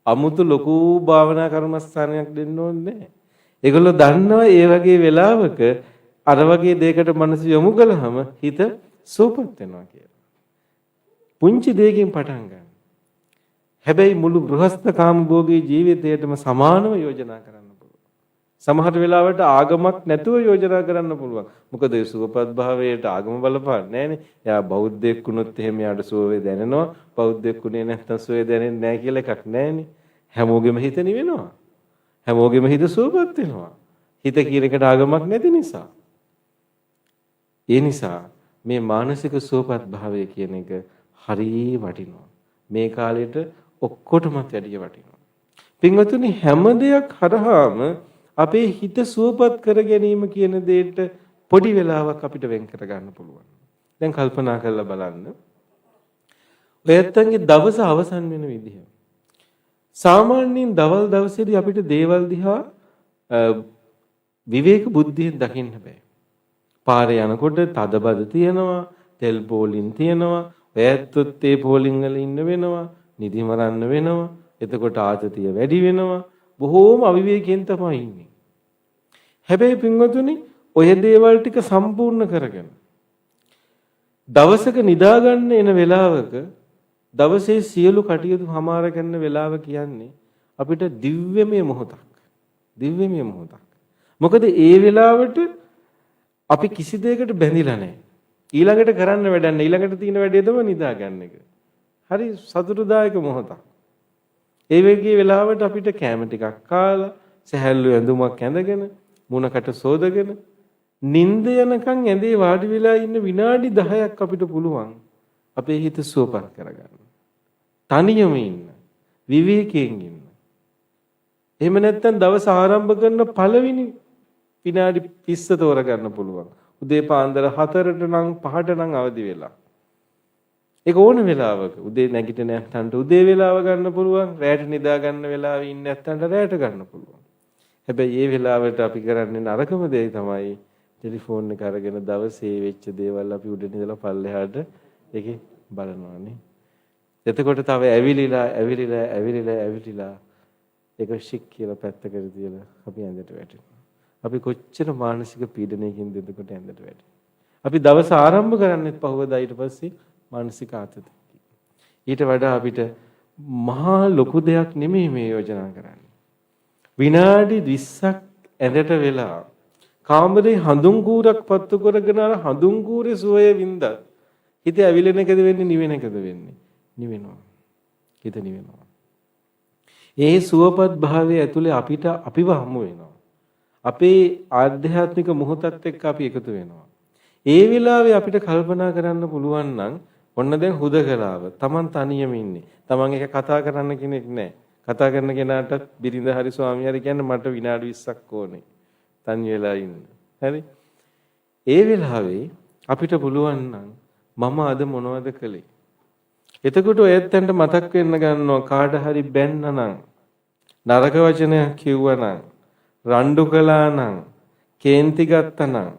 අමුතු ලොකු භාවනා කර්මස්ථානයක් දෙන්න ඕනේ නැහැ. ඒගොල්ලෝ දන්නවා ඒ වගේ වෙලාවක අර වගේ දෙයකට මනස යොමු කළාම හිත සූපත් වෙනවා කියලා. පුංචි දෙයකින් පටන් ගන්න. හැබැයි මුළු ගෘහස්ත කාමභෝගී ජීවිතයටම සමානව යෝජනා කරන්න පුළුවන්. සමහර වෙලාවට ආගමක් නැතුව යෝජනා කරන්න පුළුවන්. මොකද ඒ සුවපත් භාවයට ආගම බලපාන්නේ නැහැනේ. එයා බෞද්ධයෙක් වුණොත් එහෙම යාට සුවේ දැනෙනවා. බෞද්ධයෙක් වුණේ නැත්නම් සුවේ දැනෙන්නේ නැහැ කියලා එකක් නැහැනේ. හැමෝගෙම හිත නිවෙනවා. හැමෝගෙම හිත සුවපත් වෙනවා. හිත කියන එකට ආගමක් නැති නිසා. ඒ නිසා මේ මානසික සුවපත් භාවය කියන එක හරිය වටිනවා. මේ කාලෙට ඔක්කොටමත් වැඩිය වටිනවා. පින්වතුනි හැම දෙයක් හරහාම අපේ හිත සුවපත් කර ගැනීම කියන දෙයට පොඩි වෙලාවක් අපිට වෙන් කර ගන්න පුළුවන්. දැන් කල්පනා කරලා බලන්න. ඔයත්තන්ගේ දවස අවසන් වෙන විදිහ. සාමාන්‍යයෙන් දවල් දවසේදී අපිට දේවල් දිහා විවේක බුද්ධියෙන් දකින්න බෑ. පාරේ යනකොට තදබද තියෙනවා, තෙල් පෝලින් තියෙනවා, ඔයත්තොත් ඒ පෝලින් වල ඉන්න වෙනවා, නිදි මරන්න වෙනවා, එතකොට ආතතිය වැඩි වෙනවා, බොහෝම අවිවේකයෙන් තමයි ඉන්නේ. හැබැයි පින්වතුනි ඔය දේවල් ටික සම්පූර්ණ කරගෙන දවසක නිදා ගන්න එන වෙලාවක දවසේ සියලු කටයුතු හමාර කරන වෙලාව කියන්නේ අපිට දිව්‍යමය මොහොතක්. දිව්‍යමය මොහොතක්. මොකද ඒ වෙලාවට අපි කිසි දෙයකට බැඳිලා නැහැ. ඊළඟට කරන්න වැඩක් නැහැ. ඊළඟට තියෙන වැඩේ තමයි නිදා ගන්න එක. හරි සතුටුදායක මොහොතක්. ඒ වගේ වෙලාවට අපිට කැම ටිකක් කාලා සහැල්ලු ඇඳුමක් ඇඳගෙන මුණකට සෝදගෙන නිින්ද යනකම් ඇඳේ වාඩි වෙලා ඉන්න විනාඩි 10ක් අපිට පුළුවන් අපේ හිත සුවපත් කරගන්න. තනියම ඉන්න. විවේකයෙන් ඉන්න. එහෙම නැත්නම් දවස ආරම්භ කරන පළවෙනි විනාඩි 30 තෝරගන්න පුළුවන්. උදේ පාන්දර 4ට නම් 5ට නම් අවදි වෙලා. ඒක ඕන වෙලාවක උදේ නැගිටින නැත්තන්ට උදේ වෙලාව ගන්න පුළුවන්. රැට නිදා ගන්න වෙලාවෙ ඉන්න නැත්තන්ට රැට ගන්න පුළුවන්. හැබැයි මේ වෙලාවට අපි කරන්නේ නරකම දේ තමයි ටෙලිෆෝන් එක අරගෙන දවසේ වෙච්ච දේවල් අපි උඩින් ඉඳලා පල්ලෙහාට ඒකේ බලනවානේ. එතකොට තව ඇවිලිලා ඒක ශික් කියලා පැත්තකට තියලා අපි ඇඳට වැටෙනවා. අපි කොච්චර මානසික පීඩනයකින්ද එතකොට ඇඳට වැටෙන්නේ. අපි දවස ආරම්භ කරන්නේත් පහුවදා ඊට පස්සේ මානසික ආතතිය. ඊට වඩා අපිට මහා ලොකු දෙයක් නෙමෙයි මේ යෝජනා කරන්නේ. විනාඩි 20ක් ඇඳට වෙලා කාමරේ හඳුන් කූරක් පත්තු කරගෙන අර හඳුන් කූරේ සුවය වින්දත් හිත ඇවිලෙන එකද වෙන්නේ නිවෙන එකද වෙන්නේ? නිවෙනවා. හිත නිවෙනවා. ඒ සුවපත් භාවයේ ඇතුලේ අපිට අපිව හමු වෙනවා. අපේ ආධ්‍යාත්මික මොහොතත් එක්ක අපි එකතු වෙනවා. ඒ වෙලාවේ අපිට කල්පනා කරන්න පුළුවන් නම් ඔන්න දැන් හුදකලාව. Taman තනියම ඉන්නේ. Taman එක කතා කරන්න කෙනෙක් නැහැ. කතා කරන කෙනාට බිරිඳ හරි ස්වාමියා හරි කියන්නේ මට විනාඩි 20ක් ඕනේ. තනි වෙලා ඉන්න. හරි? ඒ වෙලාවේ අපිට පුළුවන් නම් මම අද මොනවද කළේ? එතකොට ඔයත්තන්ට මතක් වෙන්න ගන්නවා කාට හරි බැන්නනම් නරක වචනයක් කිව්වනම් රණ්ඩු කළා නම් කේන්ති ගත්තා නම්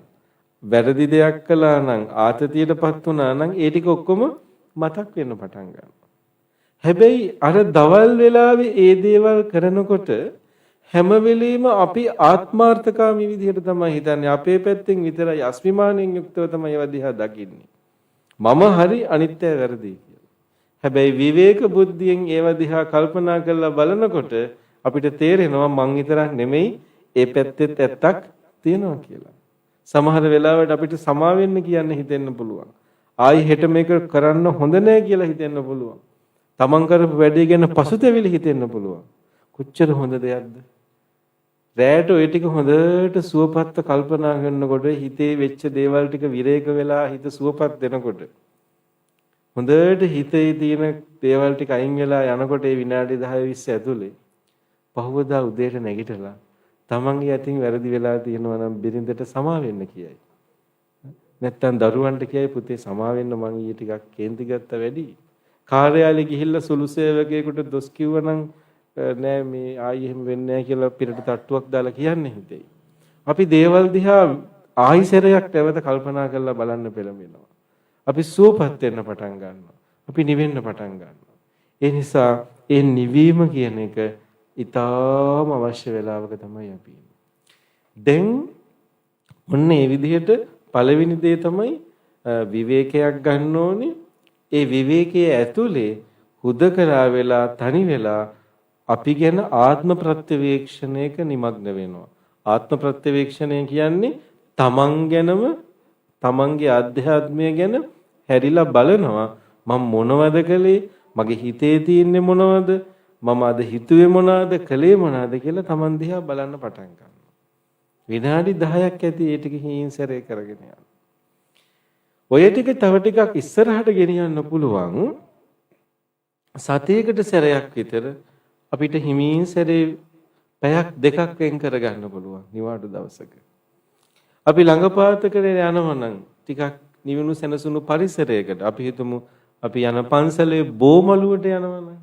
වැරදි දෙයක් කළා නම් ආතතියටපත් වුණා නම් ඒ ටික ඔක්කොම මතක් වෙන්න පටන් ගන්නවා. හැබැයි අර දවල් වෙලාවේ ඒ දේවල් කරනකොට හැම වෙලෙම අපි ආත්මාර්ථකාමී විදිහට තමයි හිතන්නේ. අපේ පැත්තෙන් විතරයි අස්මිමානෙන් යුක්තව තමයි ඒවා දිහා දකින්නේ. මම හරි අනිත්‍ය වැරදි කියලා. හැබැයි විවේක බුද්ධියෙන් ඒවා දිහා කල්පනා කරලා බලනකොට අපිට තේරෙනවා මං විතරක් නෙමෙයි ඒ පැත්තෙත් ඇත්තක් තියෙනවා කියලා. සමහර වෙලාවට අපිට සමා වෙන්න කියන්න හිතෙන්න පුළුවන්. ආයි හෙට මේක කරන්න හොඳ නැහැ කියලා හිතෙන්න පුළුවන්. තමන් කරපු වැඩේ ගැන පසුතැවිලි හිතෙන්න පුළුවන්. කොච්චර හොඳ දෙයක්ද? රැයට ওই ටික හොඳට සුවපත්ව කල්පනා කරනකොට හිතේ වෙච්ච දේවල් ටික විරේක වෙලා හිත සුවපත් වෙනකොට හොඳට හිතේ තියෙන දේවල් ටික අයින් වෙලා යනකොට ඒ විනාඩි 10 20 ඇතුලේ පහවදා උදේට නැගිටලා තමන්ගේ අතින් වැරදි වෙලා තියෙනවා නම් බිරිඳට සමා වෙන්න කියයි. නැත්තම් දරුවන්ට කියයි පුතේ සමා වෙන්න මං ඊයේ ටිකක් කේන්ති ගත්ත වැඩි. කාර්යාලේ ගිහිල්ලා සුළු සේවකයෙකුට දොස් කිව්වනම් නෑ මේ ආයි එහෙම වෙන්නේ නෑ කියලා පිරට තට්ටුවක් දාලා කියන්නේ හිතේ. අපි දේවල් දිහා ආයිසරයක් නැවත කල්පනා කරලා බලන්න පෙළඹෙනවා. අපි සුවපත් වෙන්න පටන් ගන්නවා. අපි නිවෙන්න පටන් ගන්නවා. ඒ නිසා ඒ නිවීම කියන එක ඊටාම අවශ්‍ය වෙලාවක තමයි අපි ඉන්නේ. දැන් ඔන්න මේ විදිහට පළවෙනි දේ තමයි විවේකයක් ගන්න ඕනේ. ඒ විවේකයේ ඇතුලේ හුදකලා වෙලා තනි වෙලා අපි ගැන ආත්ම ප්‍රත්‍යවේක්ෂණයක නිමග්න වෙනවා. ආත්ම ප්‍රත්‍යවේක්ෂණය කියන්නේ තමන් ගැනම තමන්ගේ අධ්‍යාත්මය ගැන හැරිලා බලනවා. මම මොනවද කළේ? මගේ හිතේ තියෙන්නේ මොනවද? මම අද හිතුවේ මොනවද? කළේ මොනවද කියලා තමන් දිහා බලන්න පටන් ගන්නවා. විනාඩි 10ක් ඇති ඒ ටික හිංසරේ කරගෙන යනවා. ඔය ටික තව ටිකක් ඉස්සරහට ගෙනියන්න පුළුවන්. සතියකට සැරයක් විතර අපිට හිමින් සැරේ පැයක් දෙකක් වෙන් කරගන්න පුළුවන් නිවාඩු දවසක. අපි ළඟපාතකට යනවා නම් ටිකක් නිවුණු සැනසුණු පරිසරයකට අපි හිතමු අපි යන පන්සලේ බෝමලුවට යනවා නම්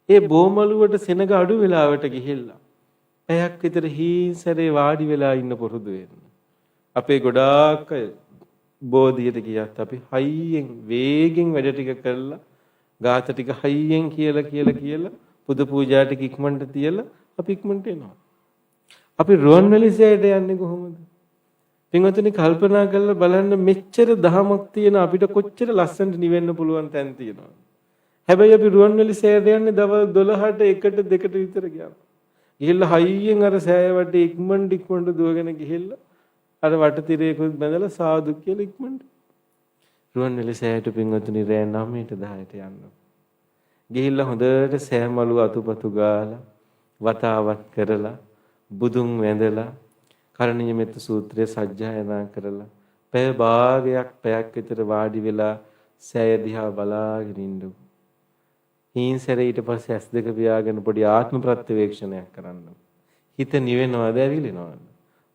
ඒ බෝමලුවට සෙනග අඩු වෙලාවට ගිහිල්ලා පැයක් විතර හිංසරේ වාඩි වෙලා ඉන්න පුරුදු වෙන්න. අපේ ගොඩාක් බෝධියට ගියත් අපි හයියෙන් වේගෙන් වැඩ ටික කරලා ගාත ටික හයියෙන් කියලා පුද පූජා ටික ඉක්මනට තියලා අපි ඉක්මනට එනවා. අපි රුවන්වැලිසෑයට යන්නේ කොහොමද? පින්වතුනි කල්පනා කරලා බලන්න මෙච්චර දහමක් තියෙන අපිට කොච්චර ලස්සනට නිවෙන්න පුළුවන් තැන් තියෙනවා. හැබැයි අපි රුවන්වැලිසෑයට යන්නේ දවල් 12ට 1ට 2ට විතර ගියා. ගිහිල්ලා හයියෙන් අර සෑය වටේ ඉක්මනට දුවගෙන ගිහිල්ලා අර වටතිරේකුත් බැඳලා සාදු කියලා ඉක්මනට රුවන්වැලිසෑයට පින්වතුනි රෑ 9ට 10ට යන්න. ගිහිල්ලා හොඳට සෑමලු අතුපතු ගාලා වතාවත් කරලා බුදුන් වැඳලා කරණීය මෙත්ත සූත්‍රය සජ්ජායනා කරලා පැය භාගයක් පැයක් විතර වාඩි වෙලා සෑය දිහා බලාගෙන ඉන්න. හිංසරේ ඊට පස්සේ ඇස් දෙක පියාගෙන පොඩි ආත්ම ප්‍රත්‍යවේක්ෂණයක් කරන්න. හිත නිවෙනවද ඇවිලෙනවද?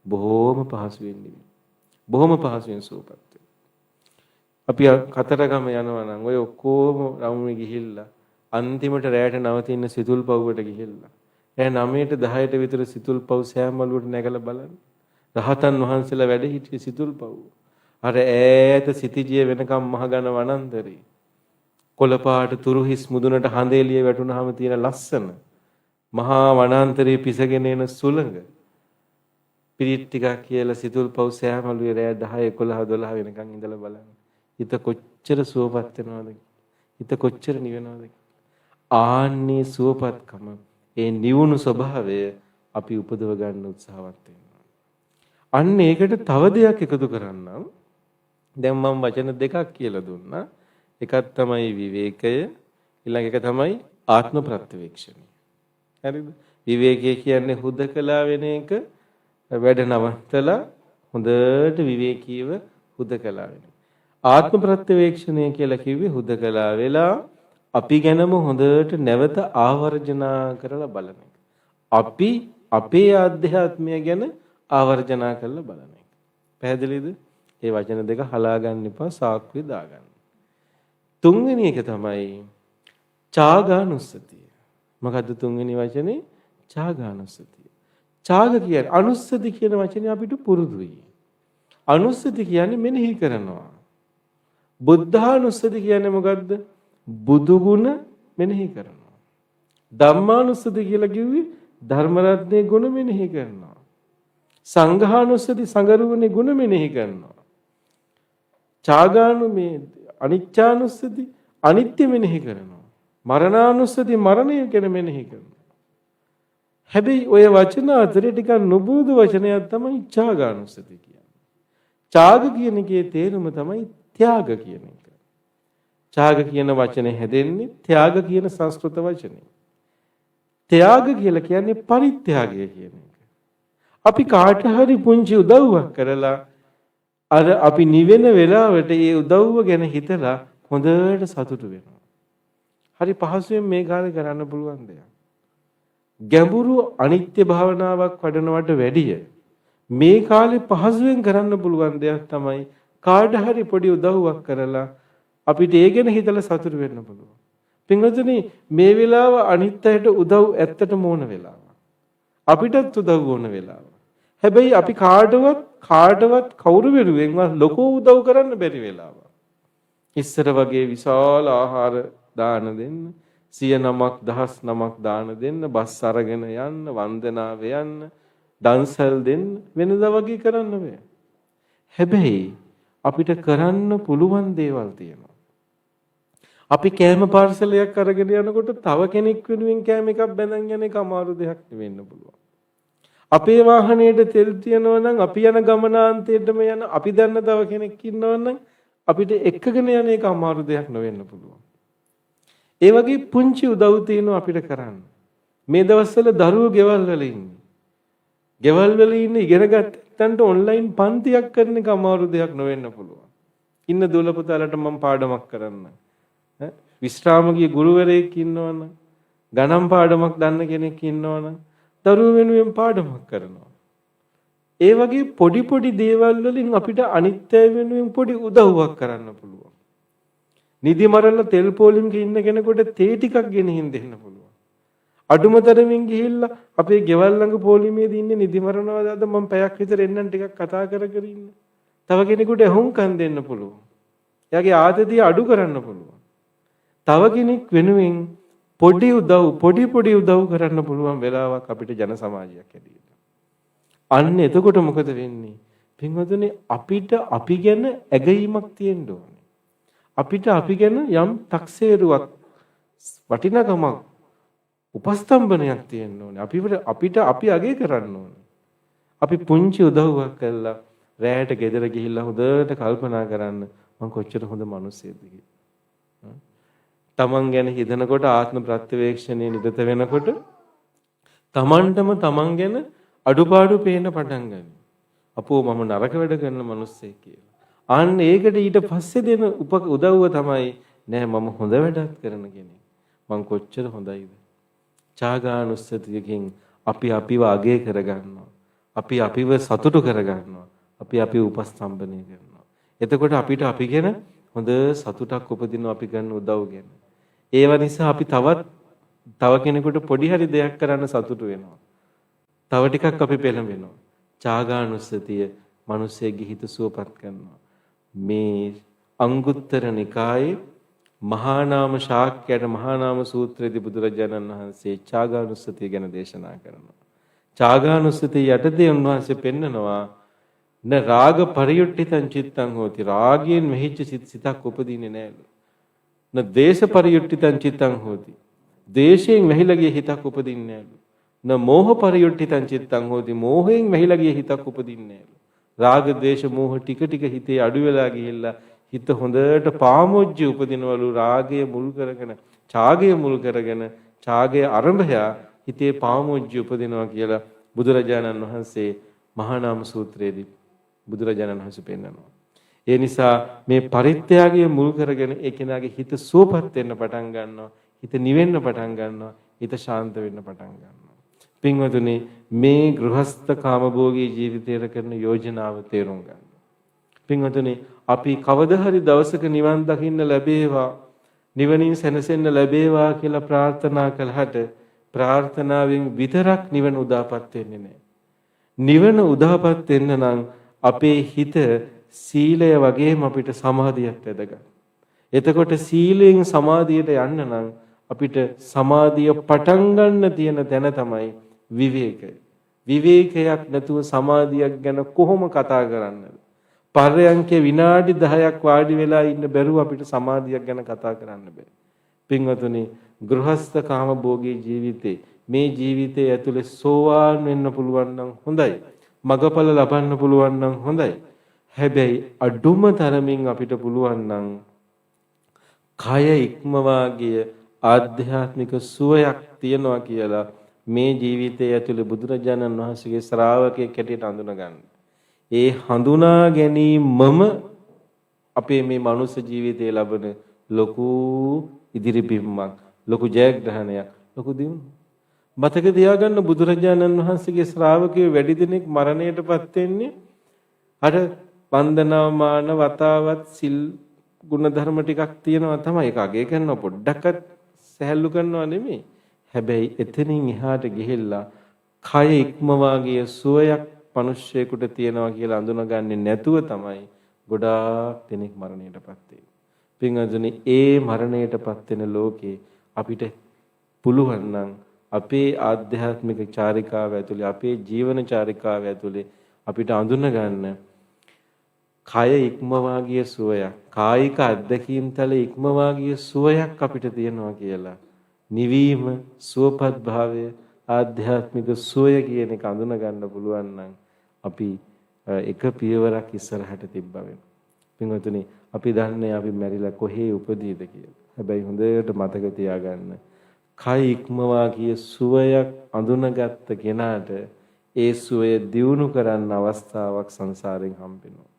බොහොම පහසුවෙන් නිවෙන. බොහොම පහසුවෙන් සූපත්. අපි කතරගම යනවා නම් ඔය ඔක්කොම රවුමේ ගිහිල්ලා අන්තිමට රැයට නවතින සිතුල් පව්වට ගිහිල්ලා රෑ 9ට 10ට විතර සිතුල් පව් සෑමලුවට නැගලා බලන්න. රහතන් වහන්සේලා වැඩ හිටියේ සිතුල් පව්. අර ඈත සිටිජිය වෙනකම් මහගන වනාන්තරේ. කොළපාට තුරුහිස් මුදුනට හඳ එළිය වැටුනහම තියෙන ලස්සන මහා වනාන්තරයේ පිසගෙන එන සුළඟ. පිරිත් ටිකක් කියලා සිතුල් පව් සෑමලුවේ රෑ 10 11 12 වෙනකම් ඉඳලා බලන්න. හිත කොච්චර සුවපත් වෙනවද? හිත කොච්චර නිවෙනවද? ආන්නේ සුවපත්කම ඒ නිවුණු ස්වභාවය අපි උපදව ගන්න උත්සාහවත් වෙනවා. අන්න ඒකට තව දෙයක් එකතු කරන්නම්. දැන් මම වචන දෙකක් කියලා දුන්නා. එකක් තමයි විවේකය, ඊළඟ එක තමයි ආත්ම ප්‍රත්‍යවේක්ෂණය. හරිද? විවේකය කියන්නේ හුදකලා වෙන එක, වැඩ නවත්තලා හොඳට විවේකීව හුදකලා වෙන. ආත්ම ප්‍රත්‍යවේක්ෂණය කියලා කිව්වේ හුදකලා වෙලා අපි ගැනම හොඳට නැවත ආවර්ජනා කරලා බලන එක. අපි අපේ ආධ්‍යාත්මය ගැන ආවර්ජනා කරලා බලන එක. පැහැදිලිද? මේ වචන දෙක හලා ගන්න එපා, සාක්කුවේ දාගන්න. තුන්වෙනි එක තමයි චාගානුස්සතිය. මොකද්ද තුන්වෙනි වචනේ? චාගානුස්සතිය. චාග කියන්නේ අනුස්සති කියන වචනේ අපිට පුරුදුයි. අනුස්සති කියන්නේ මෙනෙහි කරනවා. බුද්ධානුස්සති කියන්නේ මොකද්ද? බුදු ගුණ මෙනෙහි කරනවා. ධම්මානුස්සති කියලා කිව්වේ ධර්ම රත්නයේ ගුණ මෙනෙහි කරනවා. සංඝානුස්සති සංගරුවනේ ගුණ මෙනෙහි කරනවා. චාගානු මේ අනිච්චානුස්සති අනිත්‍ය මෙනෙහි කරනවා. මරණානුස්සති මරණය ගැන මෙනෙහි කරනවා. හැබැයි ඔය වචන අතරේ ටිකක් නුබුදු වචනයක් තමයි චාගානුස්සති කියන්නේ. චාග කියන එකේ තේරුම තමයි ත්‍යාග කියන එක. ත්‍යාග කියන වචනේ හැදෙන්නේ ත්‍යාග කියන සංස්කෘත වචනේ. ත්‍යාග කියලා කියන්නේ පරිත්‍යාගය කියන එක. අපි කාට හරි පුංචි උදව්වක් කරලා අර අපි නිවෙන වෙලාවට ඒ උදව්ව ගැන හිතලා හොඳට සතුටු වෙනවා. හරි පහසුවෙන් මේ කාලේ කරන්න පුළුවන් දෙයක්. ගැඹුරු අනිත්‍ය භාවනාවක් වඩනවට වැඩිය මේ කාලේ පහසුවෙන් කරන්න පුළුවන් දෙයක් තමයි කාට හරි පොඩි උදව්වක් කරලා අපිට ඒ ගැන හිතලා සතුටු වෙන්න පුළුවන්. පින්වතුනි මේ වෙලාව අනිත් අයට උදව් ඇත්තටම ඕන වෙලාවක්. අපිටත් උදව් ඕන වෙලාවක්. හැබැයි අපි කාටවත් කවුරු වෙනුවෙන්වත් ලොකෝ උදව් කරන්න බැරි වෙලාවක්. ඉස්සර වගේ විශාල ආහාර දාන දෙන්න, 100 නමක් 1000 නමක් දාන දෙන්න, බස් අරගෙන යන්න, වන්දනාව යන්න, දන්සල් දෙන්න වෙනදා වගේ කරන්න බෑ. හැබැයි අපිට කරන්න පුළුවන් දේවල් තියෙනවා. අපි කෑම පාර්සලයක් අරගෙන යනකොට තව කෙනෙක් වෙනුවෙන් කෑම එකක් බැඳන් යන එක අමාරු දෙයක් වෙන්න පුළුවන්. අපේ වාහනේට තෙල් තියනවා නම් අපි යන ගමනාන්තයටම යන අපි දන්න තව කෙනෙක් ඉන්නවා නම් අපිට එක්කගෙන යන එක අමාරු දෙයක් නොවෙන්න පුළුවන්. ඒ වගේ පුංචි උදව් තියෙනවා අපිට කරන්න. මේ දවස්වල දරුවෝ ගෙවල් වල ඉන්නේ. ගෙවල් වල ඉන්න ඉගෙන ගන්නට ඔන්ලයින් පන්තියක් කරන එක අමාරු දෙයක් නොවෙන්න පුළුවන්. ඉන්න දොළ පුතාලට මම පාඩමක් කරන්න. විශ්‍රාමගිය ගුරුවරයෙක් ඉන්නවනම්, ගණන් පාඩමක් දන්න කෙනෙක් ඉන්නවනම් දරුවෝ වෙනුවෙන් පාඩමක් කරනවා. ඒ වගේ පොඩි පොඩි දේවල් වලින් අපිට අනිත් අය වෙනුවෙන් පොඩි උදව්වක් කරන්න පුළුවන්. නිදි මරණ තෙල් පොලිමක ඉන්න කෙනෙකුට තේ ටිකක් ගෙනihin දෙන්න පුළුවන්. අඩුම තරමින් ගිහිල්ලා අපේ ගෙවල් ළඟ පොලිමේදී ඉන්නේ නිදි මරණවද මම පැයක් විතර එන්නම් ටිකක් කතා කර කර ඉන්න. තව කෙනෙකුට හුම්කම් දෙන්න පුළුවන්. එයාගේ ආතතිය අඩු කරන්න පුළුවන්. තව කෙනෙක් වෙනුවෙන් පොඩි උදව් කරන්න පුළුවන් වෙලාවක් අපිට ජන සමාජයක් ඇතිවෙන්න. අන්න එතකොට මොකද වෙන්නේ? පින්වතුනි අපිට අපි ගැන ඇගීමක් තියෙන්න ඕනේ. අපිට අපි ගැන යම් තක්සේරුවක් වටිනකමක් උපස්තම්භනයක් තියෙන්න ඕනේ. අපිට අපි අගය කරන්න ඕනේ. අපි පුංචි උදව්වක් කළා රැයට ගෙදර ගිහිල්ලා හොඳට කල්පනා කරන්න මම කොච්චර හොඳ මිනිස්සෙක්ද කියලා. තමන් ගැන හිතනකොට ආත්ම ප්‍රත්‍යවේක්ෂණයේ නිරත වෙනකොට තමන්ටම තමන් ගැන අඩුපාඩු පේන්න පටන් ගන්නවා. අපෝ මම නරක වැඩ කරන මිනිස්සෙක් කියලා. අන්න ඒකට ඊට පස්සේ දෙන උදව්ව තමයි නෑ මම හොඳ වැඩක් කරන කෙනෙක්. මං කොච්චර හොඳයිද? ඡාගානුස්සතියකින් අපි අපිව අගය කරගන්නවා. අපි අපිව සතුටු කරගන්නවා. අපි අපිව උපස්තම්භනය කරනවා. එතකොට අපිට අපි ගැන හොඳ සතුටක් උපදිනවා අපි ගන්න උදව් ගැන. ඒව නිසා අපි තව කෙනෙකුට පොඩි හරි දෙයක් කරන්න සතුටු වෙනවා. තව ටිකක් අපි පෙළඹෙනවා. ඡාගානුස්සතිය මිනිස්සෙගේ හිත සුවපත් කරනවා. මේ අංගුත්තර නිකායේ මහා නාම ශාක්‍යයට මහා නාම සූත්‍රයේදී බුදුරජාණන් වහන්සේ ඡාගානුස්සතිය ගැන දේශනා කරනවා. ඡාගානුස්සතිය යටතේ උන්වහන්සේ පෙන්නනවා න රාග පරියුට්ඨිතං චිත්තං හෝති. රාගයෙන් මෙහිච්ච සිතක් උපදින්නේ නැහැලු. න දේශ පරියුට්ඨිතං චිත්තං හෝති. දේශයෙන් මෙහිලා ගිය හිතක් උපදින්නේ නැහැලු. න මෝහ පරියුට්ඨිතං චිත්තං හෝති. මෝහයෙන් මෙහිලා ගිය හිතක් උපදින්නේ නැහැලු. රාග දේශ මෝහ ටික ටික හිතේ අඩු වෙලා ගිහිල්ලා හිත හොඳට පාමොජ්ජ උපදිනවලු. රාගය මුල් කරගෙන ඡාගය මුල් කරගෙන ඡාගය ආරම්භය හිතේ පාමොජ්ජ උපදිනවා කියලා බුදුරජාණන් වහන්සේ මහා නාම සූත්‍රයේදී බුදුරජාණන් වහන්සේ පෙන්නනවා. ඒ නිසා මේ පරිත්‍යාගය මුල් කරගෙන ඒ කෙනාගේ හිත සුවපත් වෙන්න පටන් ගන්නවා. හිත නිවෙන්න පටන් ගන්නවා. හිත ශාන්ත වෙන්න පටන් ගන්නවා. පින්වතුනි මේ ගෘහස්ත කාමභෝගී ජීවිතය කරන යෝජනාව තේරුම් ගන්න. පින්වතුනි අපි කවදා හරි දවසක නිවන් දකින්න ලැබේවා, නිවනින් සැනසෙන්න ලැබේවා කියලා ප්‍රාර්ථනා කළාට ප්‍රාර්ථනාවෙන් විතරක් නිවන උදාපත් වෙන්නේ නැහැ. නිවන උදාපත් වෙන්න නම් අපේ හිත සීලය වගේම අපිට සමාධියක් වැදගත්. එතකොට සීලයෙන් සමාධියට යන්න නම් අපිට සමාධිය පටන් ගන්න තියෙන තැන තමයි විවේකය. විවේකයක් නැතුව සමාධියක් ගැන කොහොම කතා කරන්නද? පර්යංකේ විනාඩි 10ක් වාඩි වෙලා ඉන්න බැරුව අපිට සමාධියක් ගැන කතා කරන්න බෑ. පින්වතුනි ගෘහස්ත කාමභෝගී ජීවිතේ මේ ජීවිතයේ ඇතුලේ සෝවාන් වෙන්න පුළුවන් නම් හොඳයි. මගඵල ලබන්න පුළුවන් නම් හොඳයි. හැබැයි අඩුම තරමින් අපිට පුළුවන් නම් කය ඉක්මවාගේ ආධ්‍යාත්මික සුවයක් තියනවා කියලා මේ ජීවිතය ඇතුළේ බුදුරජාණන් වහන්සේගේ ශ්‍රාවකයෙක් හැටියට හඳුනා ගන්න. ඒ හඳුනා ගැනීමම අපේ මේ මනුස්ස ජීවිතයේ ලබන ලොකු ඉදිරි බිම්මක්, ලොකු ජයග්‍රහණයක්, ලොකු දියුණුවක්. මතක තියාගන්න බුදුරජාණන් වහන්සේගේ ශ්‍රාවකයෝ වැඩි දෙනෙක් මරණයටපත් වෙන්නේ අර වන්දනා මාන වතාවත් සිල් ගුණ ධර්ම ටිකක් තියෙනවා තමයි. ඒක අගය කරනවා, පොඩ්ඩක්වත් සහැල්ලු කරනවා නෙමෙයි. හැබැයි එතනින් එහාට ගිහිල්ලා කය ඉක්මවාගේ සුවයක් මිනිස්සෙකුට තියනවා කියලා අඳුනගන්නේ නැතුව තමයි ගොඩාක් දෙනෙක් මරණයටපත් වෙන්නේ. පින්වතුනි, ඒ මරණයටපත් වෙන ලෝකේ අපිට පුළුවන් නම් අපේ ආධ්‍යාත්මික චාරිකාව ඇතුලේ, අපේ ජීවන චාරිකාව ඇතුලේ අපිට අඳුන ගන්න කය ඉක්මවාගිය සුවයක්, කායික අත්දැකීම් තල ඉක්මවාගිය සුවයක් අපිට තියෙනවා කියලා. නිවීම, සුවපත් භාවය, ආධ්‍යාත්මික සුවය කියන එක අඳුන ගන්න පුළුවන් නම් අපි එක පියවරක් ඉස්සරහට තිබ්බා වෙනවා. පින්වතුනි, අපි දන්නේ අපි මැරිලා කොහේ උපදීද කියලා. හැබැයි හොඳට මතක තියාගන්න, කය ඉක්මවා කිය සුවයක් අඳුනගත්ත කෙනාට ඒ සුවය දියුණු කරන්න අවස්ථාවක් සංසාරයෙන් හම්බෙනවා.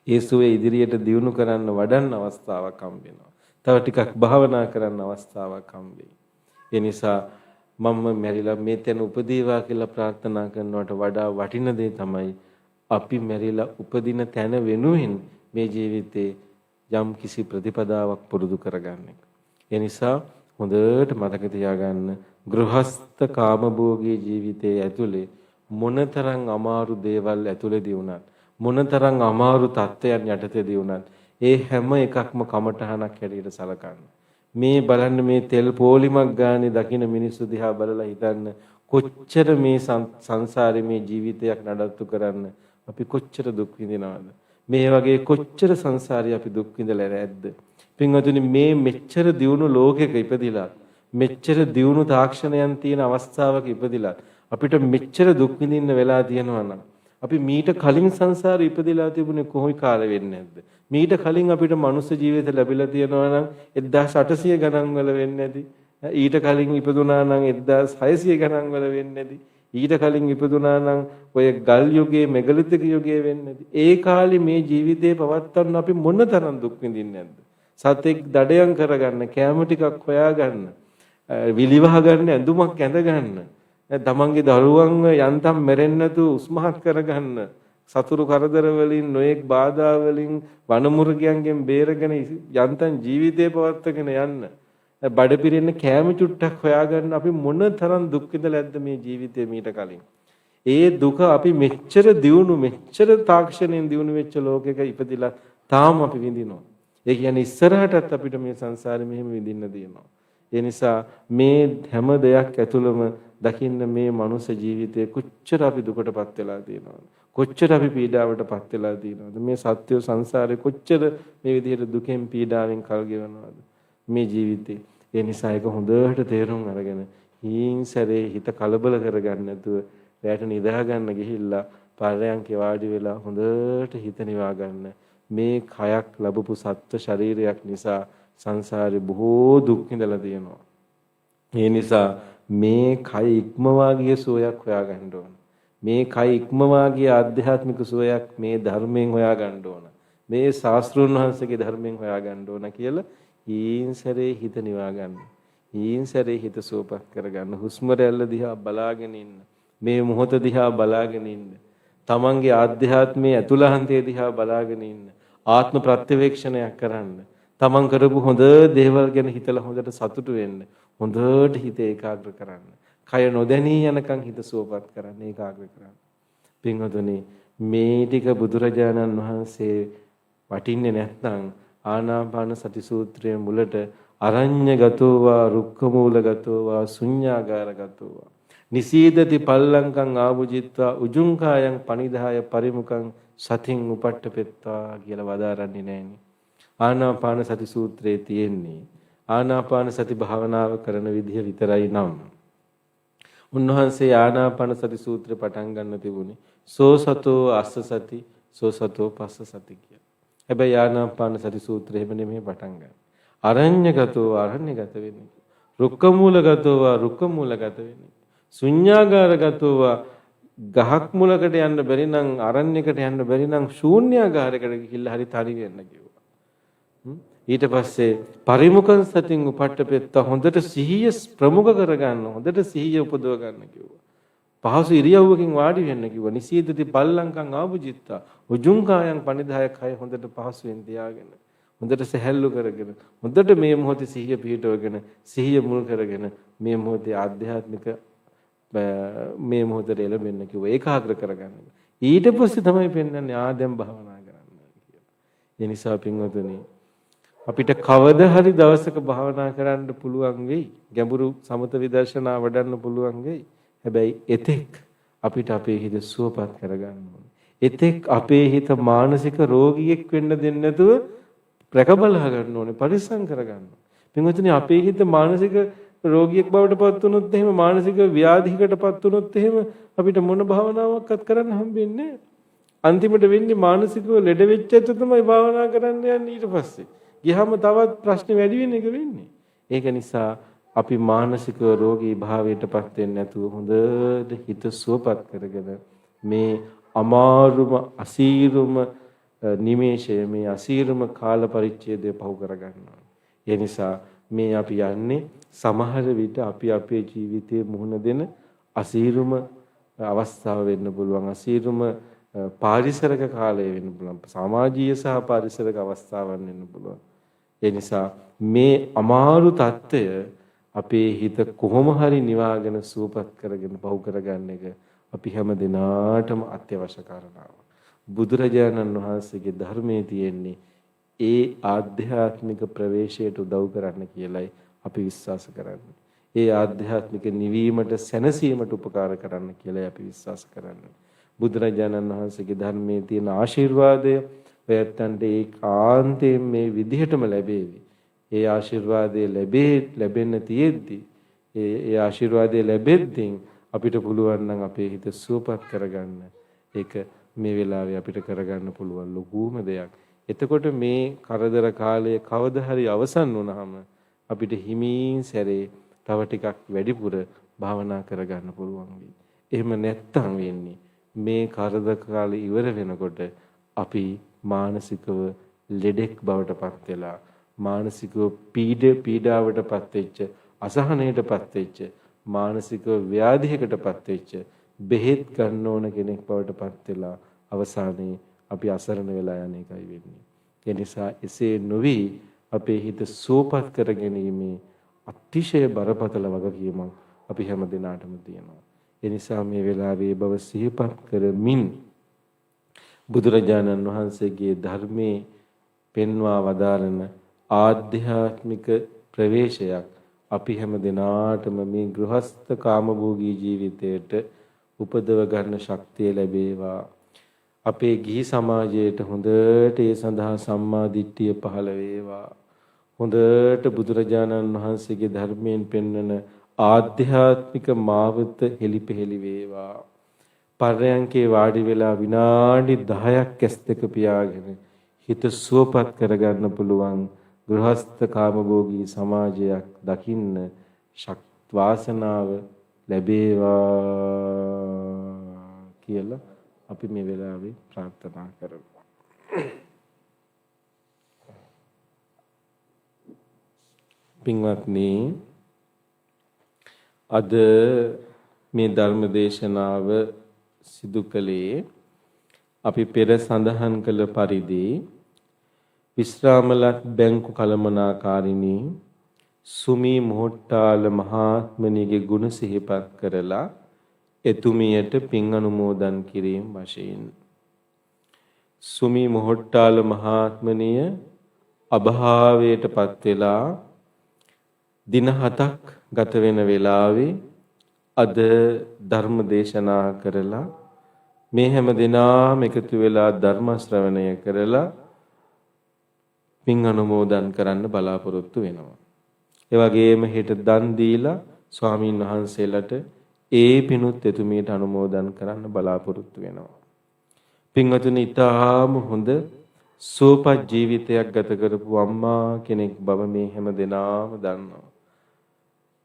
ඒ සුවය ඉදිරියට දියුණු කරන්න වඩන්න අවස්ථාවක් හම්බෙනවා. තව ටිකක් භාවනා කරන්න අවස්ථාවක් හම්බෙයි. ඒ නිසා මම මැරිලා මේ තැන උපදීවා කියලා ප්‍රාර්ථනා කරනවට වඩා වටින දේ තමයි අපි මැරිලා උපදින තැන වෙනුවෙන් මේ ජීවිතේ යම් කිසි ප්‍රතිපදාවක් පුරුදු කරගන්න එක. ඒ නිසා හොඳට මතක තියාගන්න, ගෘහස්ත කාමභෝගී ජීවිතයේ ඇතුලේ මොනතරම් අමාරු දේවල් ඇතුලේදී වුණත්, මොනතරම් අමාරු තත්ත්වයන් යටතේදී වුණත්, ඒ හැම එකක්ම කමටහනක් හැටියට සලකන්න. මේ බලන්න, මේ තෙල් පොලිමක් ගානේ දකින්න මිනිස්සු දිහා බලලා හිතන්න, කොච්චර මේ සංසාරේ මේ ජීවිතයක් නඩත්තු කරන්න අපි කොච්චර දුක් විඳිනවද? මේ වගේ කොච්චර සංසාරේ අපි දුක් විඳලා නැද්ද? පින්වතුනි, මේ මෙච්චර දියුණු ලෝකයක ඉපදිලා, මෙච්චර දියුණු තාක්ෂණයන් තියෙන අවස්ථාවක ඉපදිලා අපිට මෙච්චර දුක් විඳින්න වෙලා තියෙනවා නම් අපි මීට කලින් සංසාරේ ඉපදිලා තිබුණේ කොහොම කාලෙ වෙන්නේ නැද්ද? මීට කලින් අපිට මනුස්ස ජීවිත ලැබිලා තියෙනවා නම් 1800 ගණන් වල වෙන්නේ නැති. ඊට කලින් ඉපදුනා නම් 1600 ගණන් වල වෙන්නේ නැති. ඊට කලින් ඉපදුනා නම් ඔය ගල් යුගයේ මෙගලිතික යුගයේ වෙන්නේ නැති. ඒ කාලේ මේ ජීවිතේ පවත්වන්න අපි මොන තරම් දුක් විඳින්නේ නැද්ද? සතෙක් දඩයන් කරගන්න, කැම ටිකක් හොයාගන්න, විලිවහ ගන්න, ඇඳුමක් ඇඳ ගන්න, තමන්ගේ දරුවන්ව යන්තම් මැරෙන්නේ නැතුව උස්මහත් කරගන්න, සතුරු කරදර වලින්, නොයෙක් බාධා වලින්, වනමුර්ගයන්ගෙන් බේරගෙන යන්තම් ජීවිතේ පවත්වාගෙන යන්න, බඩ පිරෙන්න කැම චුට්ටක් හොයාගන්න අපි මොන තරම් දුක් විඳලා ඇද්ද මේ ජීවිතේ මීට කලින්. ඒ දුක අපි මෙච්චර දියුණු, මෙච්චර තාක්ෂණයෙන් දියුණු වෙච්ච ලෝකයක ඉපදිලා තාම අපි විඳිනවා. ඒ කියන්නේ ඉස්සරහටත් අපිට මේ සංසාරේ මෙහෙම විඳින්න තියෙනවා. ඒ නිසා මේ හැම දෙයක් ඇතුළම දකින්න මේ මනුස්ස ජීවිතේ කොච්චර අපි දුකටපත් වෙලා තියෙනවද? කොච්චර අපි පීඩාවටපත් වෙලා තියෙනවද? මේ සත්‍ය සංසාරේ කොච්චර මේ විදිහට දුකෙන් පීඩාවෙන් කල් ගෙවනවද මේ ජීවිතේ? ඒ නිසා ඒක හොඳට තේරුම් අරගෙන හීන්සරේ හිත කලබල කරගන්න නැතුව රැට නිදා ගන්න ගිහිල්ලා පරයන්ක වාඩි වෙලා හොඳට හිත නිවා ගන්න. මේ කයක් ලැබපු සත්ත්ව ශරීරයක් නිසා සංසාරේ බොහෝ දුක් විඳලා තියෙනවා. ඒ නිසා මේ කය ඉක්මවා ගිය සුවයක් හොයාගන්න ඕන. මේ කය ඉක්මවා ගිය ආධ්‍යාත්මික සුවයක් මේ ධර්මයෙන් හොයාගන්න ඕන. මේ ශාස්ත්‍රඥ වහන්සේගේ ධර්මයෙන් හොයාගන්න ඕන කියලා හීන්සරේ හිත නිවා ගන්න. හීන්සරේ හිත සුවපත් කරගන්න. හුස්ම රැල්ල දිහා බලාගෙන ඉන්න. මේ මොහොත දිහා බලාගෙන ඉන්න. තමන්ගේ ආධ්‍යාත්මයේ ඇතුළාන්තයේ දිහා බලාගෙන ඉන්න. ආත්ම ප්‍රත්‍යවේක්ෂණයක් කරන්න. තමන් කරපු හොඳ දේවල් ගැන හිතලා හොඳට සතුටු වෙන්න. හොඳට හිත ඒකාග්‍ර කරන්න. කය නොදැනී යනකම් හිත සුවපත් කරන්න, ඒකාග්‍ර කරන්න. පින්වතුනි, මේ ටික බුදුරජාණන් වහන්සේ වටින්නේ නැත්නම් ආනාපාන සති සූත්‍රයේ මුලට අරඤ්‍යගතෝ වා රුක්ඛමූලගතෝ වා ශුඤ්ඤාගාරගතෝ වා නිසීදති පල්ලංකං ආභුජිත්වා උජුංකායන් පනිදාය පරිමුඛං සතින් උපට්ඨපෙත්තා කියලා වදාරන්නේ නැහෙනි. ආනාපාන සති සූත්‍රයේ තියෙන්නේ ආනාපාන සති භාවනාව කරන විදිහ විතරයි නම් උන්වහන්සේ ආනාපාන සති සූත්‍රය පටන් ගන්න තිබුණේ සෝ සතෝ අස්ස සති සෝ සතෝ පස්ස සති කියලා. හැබැයි ආනාපාන සති සූත්‍රය එහෙම නෙමෙයි පටන් ගන්න. අරඤ්‍යගතෝ අරඤ්‍යගත වෙන්නේ. රුක්කමූලගතෝ රුක්කමූලගත වෙන්නේ. ශුඤ්ඤාගාරගතෝ ගහක් මුලකට යන්න බැරි නම් අරණ්‍යයකට යන්න බැරි නම් ශූන්‍යාගාරයකට ගිහිල්ලා හරි තනි වෙන්න කිව්වා. ඊට පස්සේ පරිමුඛං සතින් උපට්ඨපෙත්ත හොඳට සිහිය ප්‍රමුඛ කරගන්න හොඳට සිහිය උපදව ගන්න කිව්වා. පහසු ඉරියව්වකින් වාඩි වෙන්න කිව්වා. නිසීදති පල්ලංකං ආභුජිත්තා උජුං කායං පනිදාය කය හොඳට පහසුවෙන් තියාගෙන හොඳට සැහැල්ලු කරගෙන හොඳට මේ මොහොතේ සිහිය පිහිටවගෙන සිහිය මුල් කරගෙන මේ මොහොතේ ආධ්‍යාත්මික මේ මොහොතේ එළඹෙන්න කිව්වා. ඒකාග්‍ර කරගන්න. ඊට පස්සේ තමයි පෙන්වන්නේ ආදම් භාවනා කරන්න කියලා. ඒ නිසා පින්වතුනි අපිට කවදා හරි දවසක භාවනා කරන්න පුළුවන් වෙයි. ගැඹුරු සමත විදර්ශනා වඩන්න පුළුවන් වෙයි. හැබැයි එතෙක් අපිට අපේ හිත සුවපත් කරගන්න ඕනේ. එතෙක් අපේ හිත මානසික රෝගියෙක් වෙන්න දෙන්නේ නැතුව රැකබලා ගන්න ඕනේ, පරිස්සම් කරගන්න. පින්වතුනි අපේ හිත මානසික රෝගියෙක් බවට පත් වුණොත් එහෙම මානසික ව්‍යාධිකටපත් වුණොත් එහෙම අපිට මොන භාවනාවක්වත් කරන්න හම්බෙන්නේ නැහැ. අන්තිමට වෙන්නේ මානසිකව ලෙඩ වෙච්ච ඇත්ත තමයි භාවනා කරන්න යන්නේ ඊට පස්සේ. ගියාම තවත් ප්‍රශ්න වැඩි වෙන එක වෙන්නේ. ඒක නිසා අපි මානසික රෝගී භාවයටපත් වෙන්නේ නැතුව හොඳට හිත සුවපත් කරගෙන මේ අමාරුම අසීරුම නිමේෂය මේ අසීරුම කාල පරිච්ඡේදය පහු කරගන්නවා. ඒ නිසා මේ අපි යන්නේ සමහර විට අපි අපේ ජීවිතයේ මුහුණ දෙන අසීරුම අවස්ථාව වෙන්න පුළුවන්. අසීරුම පාරිසරික කාලය වෙන්න පුළුවන්. සමාජීය සහ පාරිසරික අවස්ථාවන් වෙන්න පුළුවන්. ඒ නිසා මේ අමාරු தত্ত্বය අපේ හිත කොහොම හරි නිවාගෙන සූපත් කරගෙන පහු කරගන්න එක අපි හැම දිනාටම අත්‍යවශ්‍ය කාරණාවක්. බුදුරජාණන් වහන්සේගේ ධර්මයේ තියෙන්නේ ඒ ආධ්‍යාත්මික ප්‍රවේශයට උදව් කරන්න කියලයි අපි විශ්වාස කරන්නේ. ඒ ආධ්‍යාත්මික නිවීමට සැනසීමට උපකාර කරන්න කියලයි අපි විශ්වාස කරන්නේ. බුදුරජාණන් වහන්සේගේ ධර්මයේ තියෙන ආශිර්වාදය ඔයයන්ට ඒකාන්තයෙන් මේ විදිහටම ලැබේවි. ඒ ආශිර්වාදය ලැබෙන්න තියෙද්දි ඒ ආශිර්වාදය ලැබෙද්දී අපිට පුළුවන් නම් අපේ හිත සුවපත් කරගන්න. ඒක මේ වෙලාවේ අපිට කරගන්න පුළුවන් ලොකුම දෙයක්. එතකොට මේ කරදර කාලය කවදා හරි අවසන් වුණාම අපිට හිමින් සැරේ තව ටිකක් වැඩිපුර භාවනා කරගන්න පුළුවන් වෙයි. එහෙම නැත්තම් වෙන්නේ මේ කරදර කාලේ ඉවර වෙනකොට අපි මානසිකව ලෙඩෙක් බවට පත් වෙලා මානසිකව පීඩාවට පත් වෙච්ච අසහනයට පත් වෙච්ච මානසික ව්‍යාධියකට පත් වෙච්ච බෙහෙත් ගන්න ඕන කෙනෙක් බවට පත් වෙලා අවසානයේ අපි අසරණ වෙලා යන එකයි වෙන්නේ. ඒ නිසා එසේ නොවි අපේ හිත සෝපත් කර ගැනීමේ අතිශය බරපතල වගකීමක් අපි හැම දිනාටම තියෙනවා. ඒ නිසා මේ වෙලාවේ බව සිහිපත් කරමින් බුදුරජාණන් වහන්සේගේ ධර්මයේ පෙන්වා වදාරන ආධ්‍යාත්මික ප්‍රවේශයක් අපි හැම දිනාටම මේ ගෘහස්ත කාමභෝගී ජීවිතයට උපදව ගන්න ශක්තිය ලැබේවා. අපේ ගිහි සමාජයට හොඳට ඒ සඳහා සම්මා දිට්ඨිය පහළ වේවා. හොඳට බුදුරජාණන් වහන්සේගේ ධර්මයෙන් පෙන්වන ආධ්‍යාත්මික මාවත හෙලිපෙහෙලි වේවා. පර්යංකේ වාඩි වෙලා විනාඩි 10ක් ඇස් දෙක පියාගෙන හිත සුවපත් කරගන්න පුළුවන් ගෘහස්ත කාමභෝගී සමාජයක් දකින්න වාසනාව ලැබේවා කියලා අපි මේ වෙලාවේ ප්‍රාර්ථනා කරමු. පින්වත්නි, අද මේ ධර්ම දේශනාව සිදු කළේ අපි පෙර සඳහන් කළ පරිදි විශ්‍රාමලත් බැංකු කළමනාකාරිණී සුමී මොහොට්ටාල මහත්මණියගේ ගුණ සිහිපත් කරලා එතුමියට පින් අනුමෝදන් කිරීම වශයෙන් සුමී මොහොට්ටාල මහත්මණිය අභාවයටපත් වෙලා දින 7ක් ගත වෙන වෙලාවේ අද ධර්ම දේශනා කරලා මේ හැම දිනම එකතු වෙලා ධර්ම ශ්‍රවණය කරලා පින් අනුමෝදන් කරන්න බලාපොරොත්තු වෙනවා. ඒ වගේම හෙට දන් දීලා ස්වාමීන් වහන්සේලාට ඒ පිනුත් එතුමියට අනුමෝදන් කරන්න බලාපොරොත්තු වෙනවා. පින්වතුනි ඊටාම හොඳ සුවපත් ජීවිතයක් ගත කරපු අම්මා කෙනෙක් බව මේ හැම දෙනාම දන්නවා.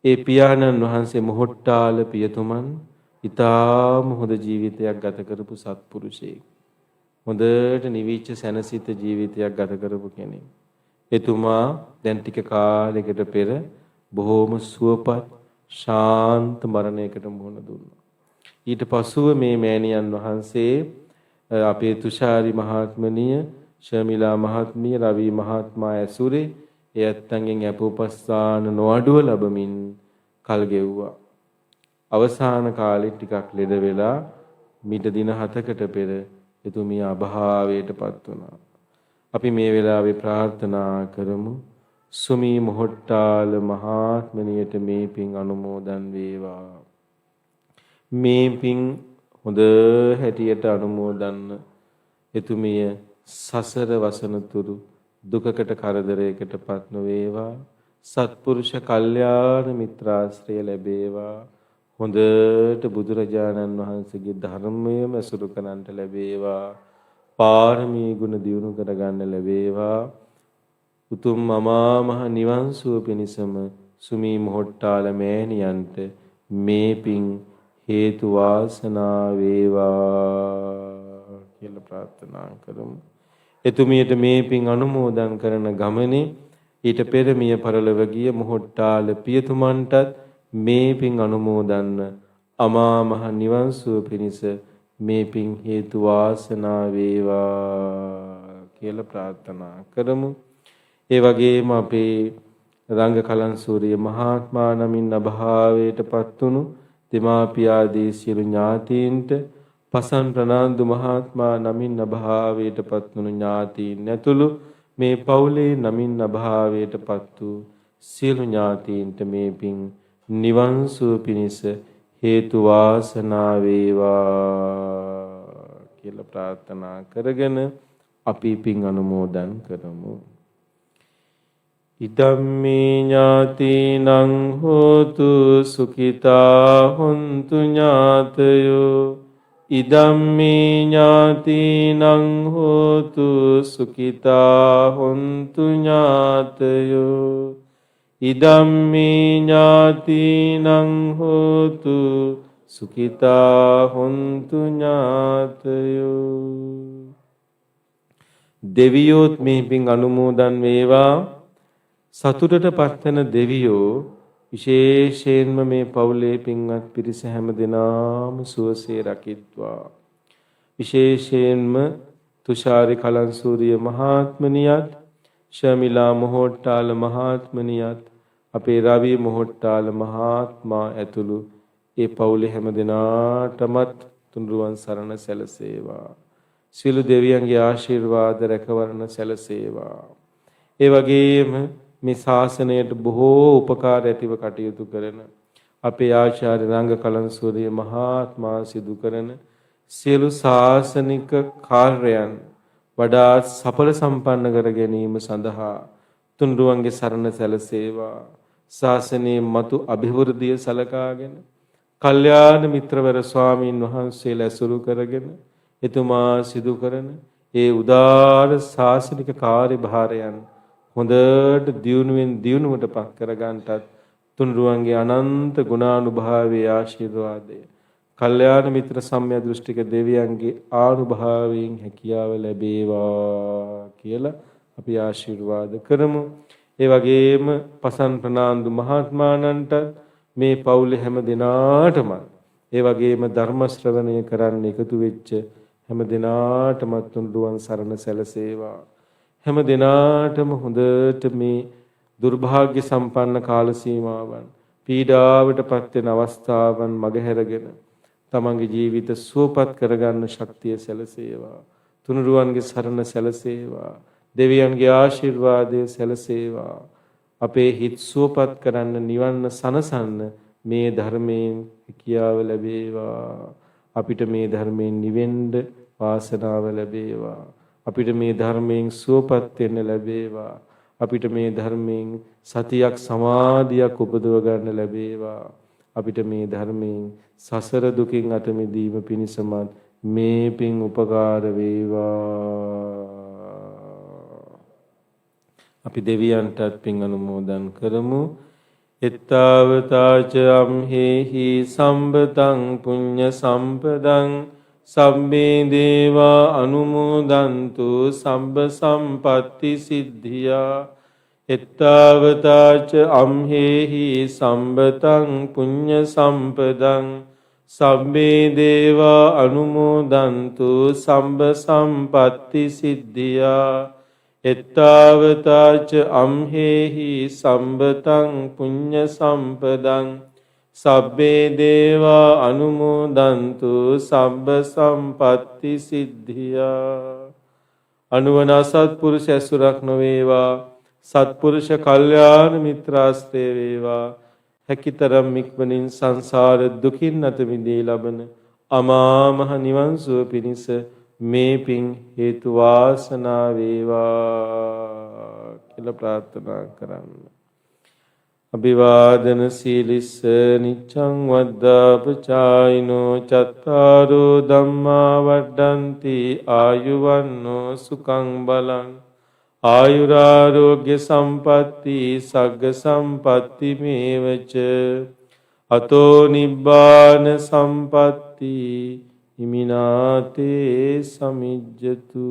ඒ පියාණන් වහන්සේ මොහොට්ටාල පියතුමන් ඊටාම හොඳ ජීවිතයක් ගත කරපු සත්පුරුෂයෙක්. හොඳට නිවිච්ච සැනසිත ජීවිතයක් ගත කරපු කෙනෙක්. එතුමා දැන් ටික කාලයකට පෙර බොහෝම සුවපත් ශාන්ත මරණයකට මුහුණ දුන්නා. ඊට පසුව මේ මෑණියන් වහන්සේ අපේ තුෂාරි මහත්මනිය, ශර්මිලා මහත්මිය, රවි මහත්මයා ඇසුරේ ඒ ඇත්තන්ගෙන් අපෝපස්ථාන නොඅඩුව ලැබමින් කල් ගෙව්වා. අවසාන කාලේ ටිකක් ලෙඩ වෙලා මිට දින 7කට පෙර එතුමිය අභාවයටපත් වුණා. අපි මේ වෙලාවේ ප්‍රාර්ථනා කරමු සුමී මොහොට්ටාල මහත්මනියට මේ පින් අනුමෝදන් වේවා. මේ පින් හොඳ හැටියට අනුමෝදන්න එතුමිය සසර වසනතුරු දුකකට කරදරයකටපත් නොවේවා. සත්පුරුෂ කල්යාණ මිත්‍රාශ්‍රය ලැබේවා. හොඳට බුදුරජාණන් වහන්සේගේ ධර්මයම අසුරු කරන්නට ලැබේවා. පාරමී ගුණ දියුණු කරගන්න ලැබේවා. උතුම් අමා මහ නිවන් සුව පිණිසම සුමී මොහොට්ටාල මෑණියන්ට මේ පින් හේතු වාසනා වේවා කියලා ප්‍රාර්ථනා කරමු. එතුමියට මේ පින් අනුමෝදන් කරන ගමනේ ඊට පෙර මිය පරලොව ගිය මොහොට්ටාල පියතුමන්ටත් මේ පින් අනුමෝදන්න අමා මහ නිවන් සුව පිණිස මේ පින් හේතු වාසනා වේවා කියලා ප්‍රාර්ථනා කරමු. ඒ වගේම අපේ රංග කලන්සූරිය මහත්මයා නමින් අභාවයටපත් වුණු දෙමාපියාදී සියලු ඥාතීන්ට, පසන් ප්‍රනාන්දු මහත්මයා නමින් අභාවයටපත් වුණු ඥාතීන් ඇතුළු මේ පවුලේ නමින් අභාවයටපත් වූ සියලු ඥාතීන්ට මේ පින් නිවන් සුව පිණිස හේතු වාසනා වේවා කියලා ප්‍රාර්ථනා කරගෙන අපි පින් අනුමෝදන් කරමු. ඉදම්මේ ඥාතිනං හෝතු සුඛිතා හොන්තු ඥාතයෝ. ඉදම්මේ ඥාතිනං හෝතු සුඛිතා හොන්තු ඥාතයෝ. ඉදම්මේ ඥාතිනං හෝතු සුඛිතා හොන්තු ඥාතයෝ. දෙවියෝත් මේ පින් අනුමෝදන් වේවා. සතුටට පත්වන දෙවියෝ විශේෂයෙන්ම මේ පවුලේ පින්වත් පිරිස හැම දෙනාම සුවසේ රකිත්වා. විශේෂයෙන්ම තුෂාරි කලන්සූරිය මහත්මනියත්, ශර්මිලා මොහොට්ටාල මහත්මනියත්, අපේ රවි මොහොට්ටාල මහත්මයා ඇතුළු ඒ පවුලේ හැම දෙනාටමත් තුනුරුවන් සරණ සැලසේවා. සියලු දෙවියන්ගේ ආශිර්වාද රැකවරණ සැලසේවා. ඒ වගේම මේ ශාසනයට බොහෝ උපකාර ඇතිව කටයුතු කරන අපේ ආචාර්ය රංග කලන්සූරිය මහත්මයා සිදු කරන සියලු ශාසනික කාර්යයන් වඩාත් සඵල සම්පන්න කර ගැනීම සඳහා තුන්රුවන්ගේ සරණ සැලසේවා. ශාසනයේ මතු අභිවෘද්ධිය සලකාගෙන කල්යාණ මිත්‍රවර ස්වාමීන් වහන්සේලා ඇසුරු කරගෙන එතුමා සිදු කරන ඒ උදාර ශාසනික කාර්යභාරයන් හොඳට දියුණුවෙන් දියුණුවට පත් කරගන්නටත් තුන්රුවන්ගේ අනන්ත ගුණානුභාවයේ ආශිර්වාදය, කල්යාණ මිත්‍ර සම්මිය දෘෂ්ටික දෙවියන්ගේ ආනුභාවයෙන් හැකියාව ලැබේවා කියලා අපි ආශිර්වාද කරමු. ඒ වගේම පසන් ප්‍රනාන්දු මහත්මයාණන්ට මේ පවුලේ හැම දිනාටම ඒ වගේම ධර්ම ශ්‍රවණය කරන්න එකතු වෙච්ච හැම දිනාටම තුන්රුවන් සරණ සැලසේවා. හැම දිනාටම හොඳට මේ දුර්භාග්‍ය සම්පන්න කාල සීමාවන්, පීඩාවට පත් වෙන අවස්ථාවන් මගහැරගෙන තමන්ගේ ජීවිත සුවපත් කරගන්න ශක්තිය සැලසේවා. තුනුරුවන්ගේ සරණ සැලසේවා. දෙවියන්ගේ ආශිර්වාදය සැලසේවා. අපේ හිත් සුවපත් කරන්න, නිවන්න සනසන්න මේ ධර්මයෙන් කියාව ලැබේවා. අපිට මේ ධර්මයෙන් නිවෙන්න වාසනාව ලැබේවා. අපිට මේ ධර්මයෙන් සුවපත් වෙන්න ලැබේවා. අපිට මේ ධර්මයෙන් සතියක් සමාධියක් උපදව ගන්න ලැබේවා. අපිට මේ ධර්මයෙන් සසර දුකින් අත මිදීම පිණිසමත් මේ පින් උපකාර වේවා. අපි දෙවියන්ටත් පින් අනුමෝදන් කරමු. එත්තාවතාච අම්හෙහි සම්බතං පුඤ්ඤ සම්පදං සම්මේ දේවා අනුමෝදන්තු සම්බ සම්පatti සිද්ධියා. එත්තාවතාච අම්හෙහි සම්බතං පුඤ්ඤ සම්පදං සම්මේ දේවා අනුමෝදන්තු සම්බ සම්පatti සිද්ධියා. එත්තාවතාච අම්හෙහි සම්බතං පුඤ්ඤ සම්පදං සබ්බේ දේවා අනුමෝදන්තු සබ්බ සම්පatti සිද්ධියා. අනුවන සත්පුරුෂ ඇසුරක් නොවේවා, සත්පුරුෂ කල්යාණ මිත්‍රාස්තේ වේවා. හැකිතරම් ඉක්මනින් සංසාර දුකින් අත මිදී ලබන අමා මහ නිවන් සුව පිණිස මේ පින් හේතු වාසනා වේවා කියලා ප්‍රාර්ථනා කරන්න. අභිවාදන සීලිස්ස නිච්ඡං වද්දාපචායිනෝ චත්තාරෝ ධම්මා වඩ්ඩಂತಿ ආයුවන්නෝ සුඛං බලං ආයුරාෝග්‍ය සම්පatti සග්ග සම්පatti මේවච අතෝ නිබ්බාන සම්පatti හිමිනාතේ සමිජ්ජතු.